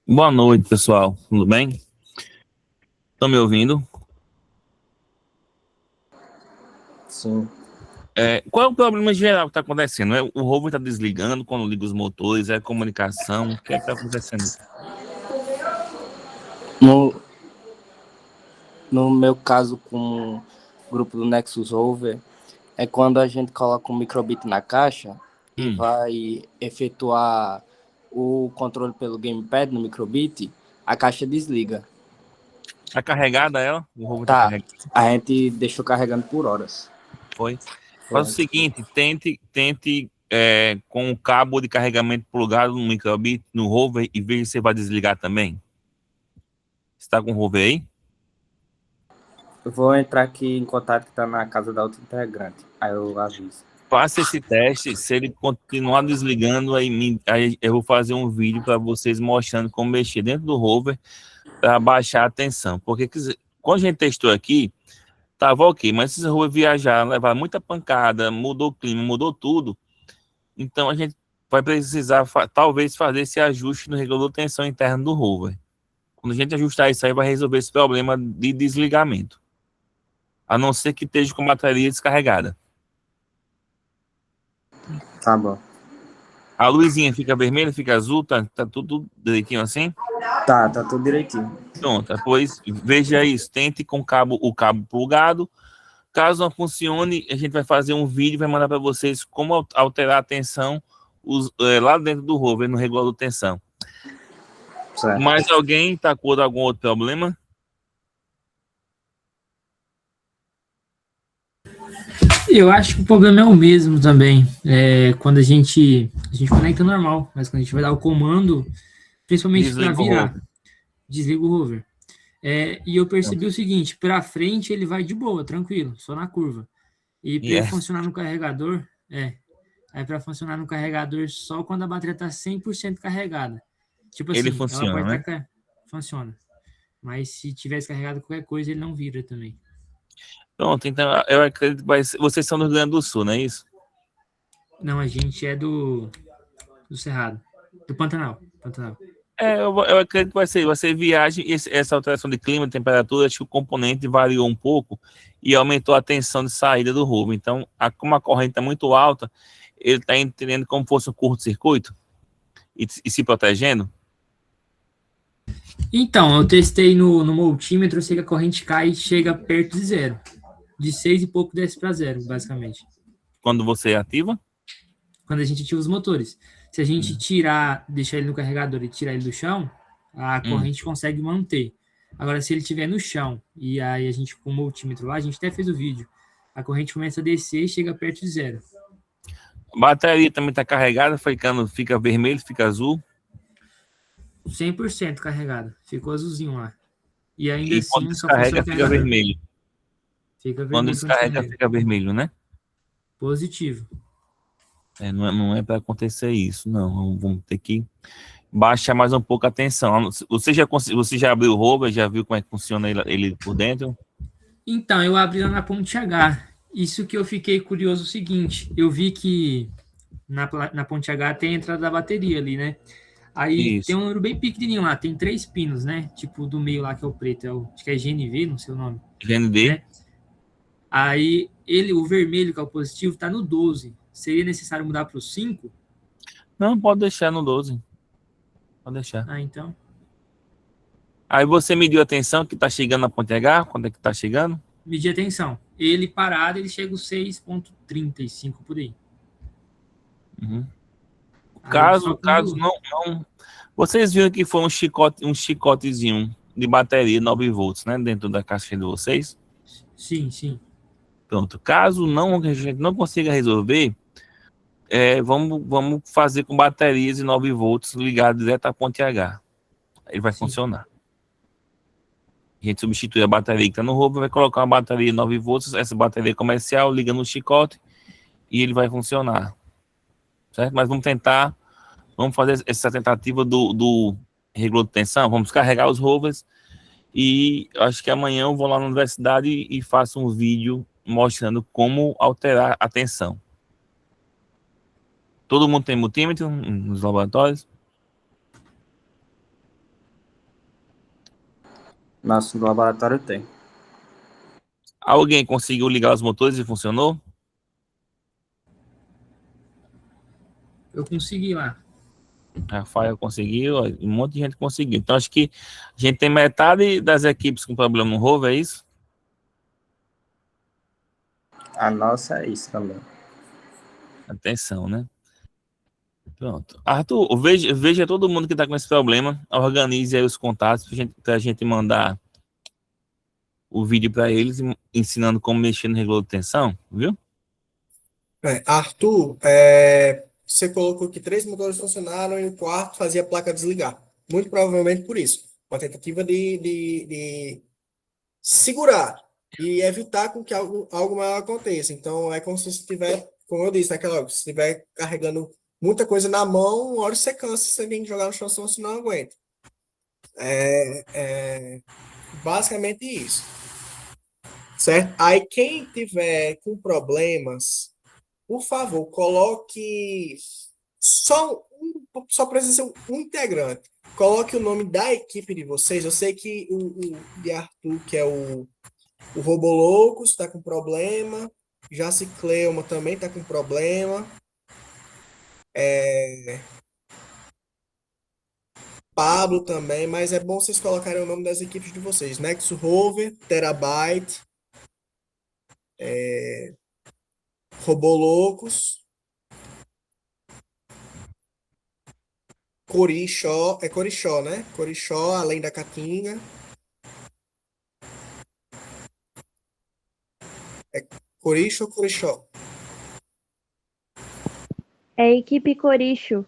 Boa noite, pessoal. Tudo bem? Estão me ouvindo? Sim. Qual é o problema geral que está acontecendo? O rover está desligando quando liga os motores? É a comunicação? O que é que está acontecendo? No meu caso, com o grupo do Nexus Rover, é quando a gente coloca um microbit na caixa e vai efetuar o controle pelo gamepad no microbit, a caixa desliga. Está carregada ela? O rover Tá. carregado? A gente deixou carregando por horas. Foi. Faz o seguinte, tente com o cabo de carregamento plugado no microbit, no rover, e veja se você vai desligar também. Está com o rover aí? Eu vou entrar aqui em contato que está na casa da outra integrante. Aí eu aviso. Faça esse teste. Se ele continuar desligando, aí eu vou fazer um vídeo para vocês mostrando como mexer dentro do rover para baixar a tensão. Porque quando a gente testou aqui, tava ok, mas se o rover viajar, levar muita pancada, mudou o clima, mudou tudo, então a gente vai precisar talvez fazer esse ajuste no regulador de tensão interno do rover. Quando a gente ajustar isso aí, vai resolver esse problema de desligamento. A não ser que esteja com a bateria descarregada. Tá bom. A luzinha fica vermelha, fica azul, tá tudo direitinho assim? Tá tudo direitinho. Pronto, depois veja isso. Tente com o cabo plugado, Caso não funcione, a gente vai fazer um vídeo e vai mandar para vocês como alterar a tensão lá dentro do rover, no regulador de tensão. Certo. Mais alguém está com algum outro problema? Eu acho que o problema é o mesmo também. Quando a gente conecta normal, mas quando a gente vai dar o comando, principalmente para Desliga o virar, rover. desliga o rover. E eu percebi o seguinte, para frente ele vai de boa, tranquilo, só na curva. E para ele funcionar no carregador, aí para funcionar no carregador só quando a bateria está 100% carregada. Tipo assim, Ele funciona, ela pode né? funciona. Mas se tivesse carregado qualquer coisa, ele não vira também. Pronto, então eu acredito que vocês são do Rio Grande do Sul, não é isso? Não, a gente é do Cerrado, do Pantanal. Eu acredito que vai ser viagem, essa alteração de clima, de temperatura, acho que o componente variou um pouco e aumentou a tensão de saída do rover. Então, como a corrente está muito alta, ele está entendendo como fosse um curto-circuito e se protegendo. Então, eu testei no multímetro, eu sei que a corrente cai e chega perto de zero. De 6 e pouco desce para zero, basicamente. Quando você ativa? Quando a gente ativa os motores. Se a gente deixar ele no carregador e tirar ele do chão, a corrente consegue manter. Agora, se ele estiver no chão, e aí a gente com o multímetro lá, a gente até fez o vídeo, a corrente começa a descer e chega perto de zero. A bateria também está carregada, fica vermelho, fica azul. 100% carregada. Ficou azulzinho lá. E ainda E assim, quando só descarrega, funciona fica vermelho. Fica vermelho Quando descarrega, fica vermelho, né? Positivo. Não é para acontecer isso, não. Vamos ter que baixar mais um pouco a tensão. Você já abriu o rover, já viu como é que funciona ele por dentro? Então, eu abri lá na ponte H. Isso que eu fiquei curioso é o seguinte, eu vi que na ponte H tem a entrada da bateria ali, né? Aí Isso. tem um número bem pequenininho lá, tem 3 pinos, né? Tipo, do meio lá que é o preto, acho que é GNV, não sei o nome. GND. Né? Aí o vermelho, que é o positivo, tá no 12. Seria necessário mudar para o 5? Não, pode deixar no 12. Pode deixar. Então. Aí você mediu a tensão que tá chegando na ponte H? Quando é que tá chegando? Medi a tensão. Ele parado, ele chega aos 6,35 por aí. Uhum. Aí, Caso não. Vocês viram que foi um chicotezinho de bateria 9 volts, né? Dentro da caixinha de vocês? Sim. Pronto. Caso a gente não consiga resolver, vamos fazer com baterias de 9 volts ligadas direto à ponte H. Ele vai funcionar. A gente substitui a bateria que está no rover, vai colocar uma bateria de 9 volts, essa bateria comercial, liga no chicote e ele vai funcionar. Certo? Mas vamos fazer essa tentativa do regulador de tensão, vamos carregar os rovers e acho que amanhã eu vou lá na universidade e faço um vídeo mostrando como alterar a tensão. Todo mundo tem multímetro nos laboratórios? Nosso laboratório tem. Alguém conseguiu ligar os motores e funcionou? Eu consegui lá. Rafael conseguiu, um monte de gente conseguiu. Então, acho que a gente tem metade das equipes com problema no rover, é isso? A nossa é isso também. Atenção, né? Pronto. Arthur, veja todo mundo que está com esse problema, organize aí os contatos para a gente mandar o vídeo para eles, ensinando como mexer no regulador de tensão, viu? Arthur, você colocou que 3 motores funcionaram e o quarto fazia a placa desligar. Muito provavelmente por isso. Uma tentativa de segurar e evitar com que algo maior aconteça. Então, é como se você estiver, como eu disse naquela hora, se estiver carregando muita coisa na mão, uma hora você cansa, você tem que jogar no chão, senão você não aguenta. Basicamente isso. Certo? Aí, quem tiver com problemas, por favor, coloque só precisa ser um integrante. Coloque o nome da equipe de vocês. Eu sei que o de Arthur, que é o Roboloucos, está com problema. Jaci Cleuma também está com problema. Pablo também, mas é bom vocês colocarem o nome das equipes de vocês. Nexo Rover, Terabyte. Robolocos, Corixó, é Corixó, né? Corixó, além da Caatinga. É Corixo ou Corixó? É equipe Coricho.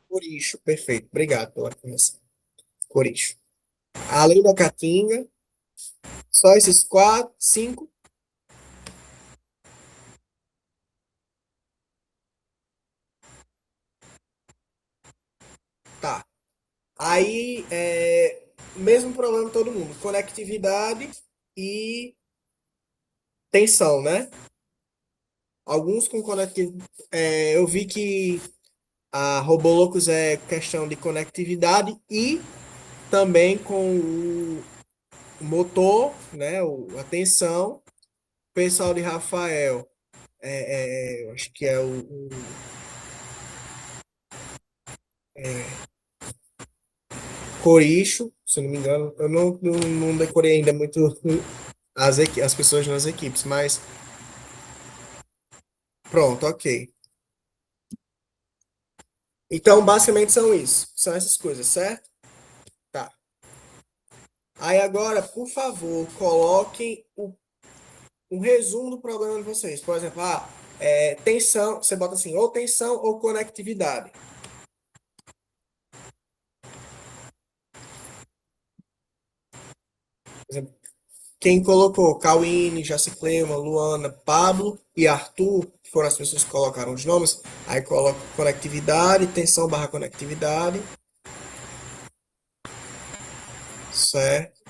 Corixo, perfeito. Obrigado pela informação. Corixo. Além da Caatinga, só esses 4, 5. Tá. Aí, mesmo problema todo mundo. Conectividade e tensão, né? Alguns com conectividade. Eu vi que a Robolocos é questão de conectividade e também com o motor, né? A tensão. O pessoal de Rafael, eu acho que é Coricho, se eu não me engano. Eu não decorei ainda muito as pessoas nas equipes, mas pronto, ok. Então, basicamente são isso. São essas coisas, certo? Tá. Aí agora, por favor, coloquem um resumo do problema de vocês. Por exemplo, tensão, você bota assim, ou tensão ou conectividade. Por exemplo, quem colocou? Cauine, Jaciclema, Luana, Pablo e Arthur, que foram as pessoas que colocaram os nomes. Aí coloca conectividade, tensão barra conectividade. Certo.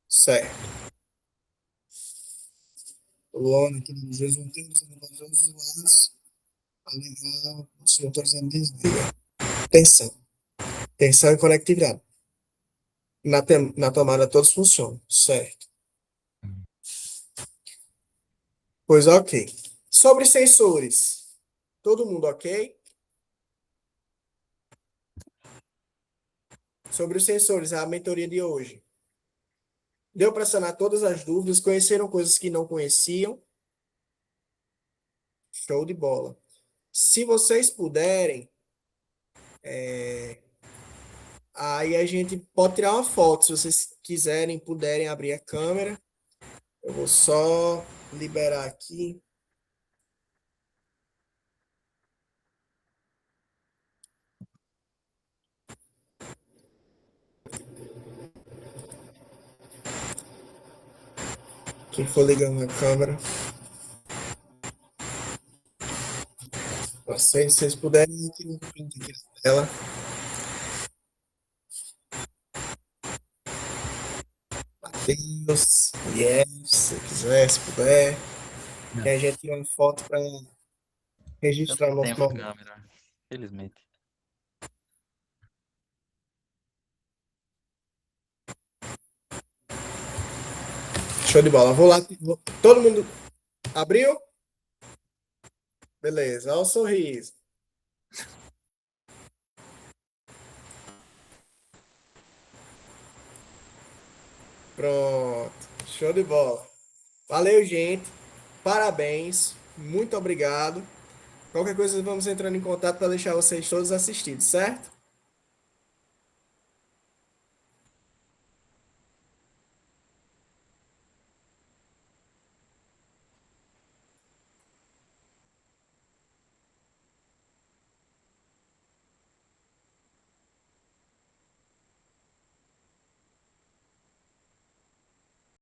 Certo. Luana, aqui nos dois motores, os lados, legal, os motores desliga. Tensão. Tensão e conectividade. Na tomada todos funcionam. Certo. Pois ok. Sobre sensores. Todo mundo ok? Sobre os sensores, a mentoria de hoje. Deu para sanar todas as dúvidas? Conheceram coisas que não conheciam? Show de bola. Se vocês puderem, aí a gente pode tirar uma foto. Se vocês quiserem, puderem abrir a câmera. Eu vou só liberar aqui. Quem for ligando a câmera. Se vocês puderem, tirar um print aqui na tela. Matheus, yes, se quiser, se puder. Que a gente tira uma foto para registrar Eu o não nosso tenho momento. câmera, felizmente. Show de bola. Vou lá. Todo mundo abriu? Beleza, olha o sorriso. Pronto. Show de bola. Valeu, gente. Parabéns. Muito obrigado. Qualquer coisa, vamos entrando em contato para deixar vocês todos assistidos, certo?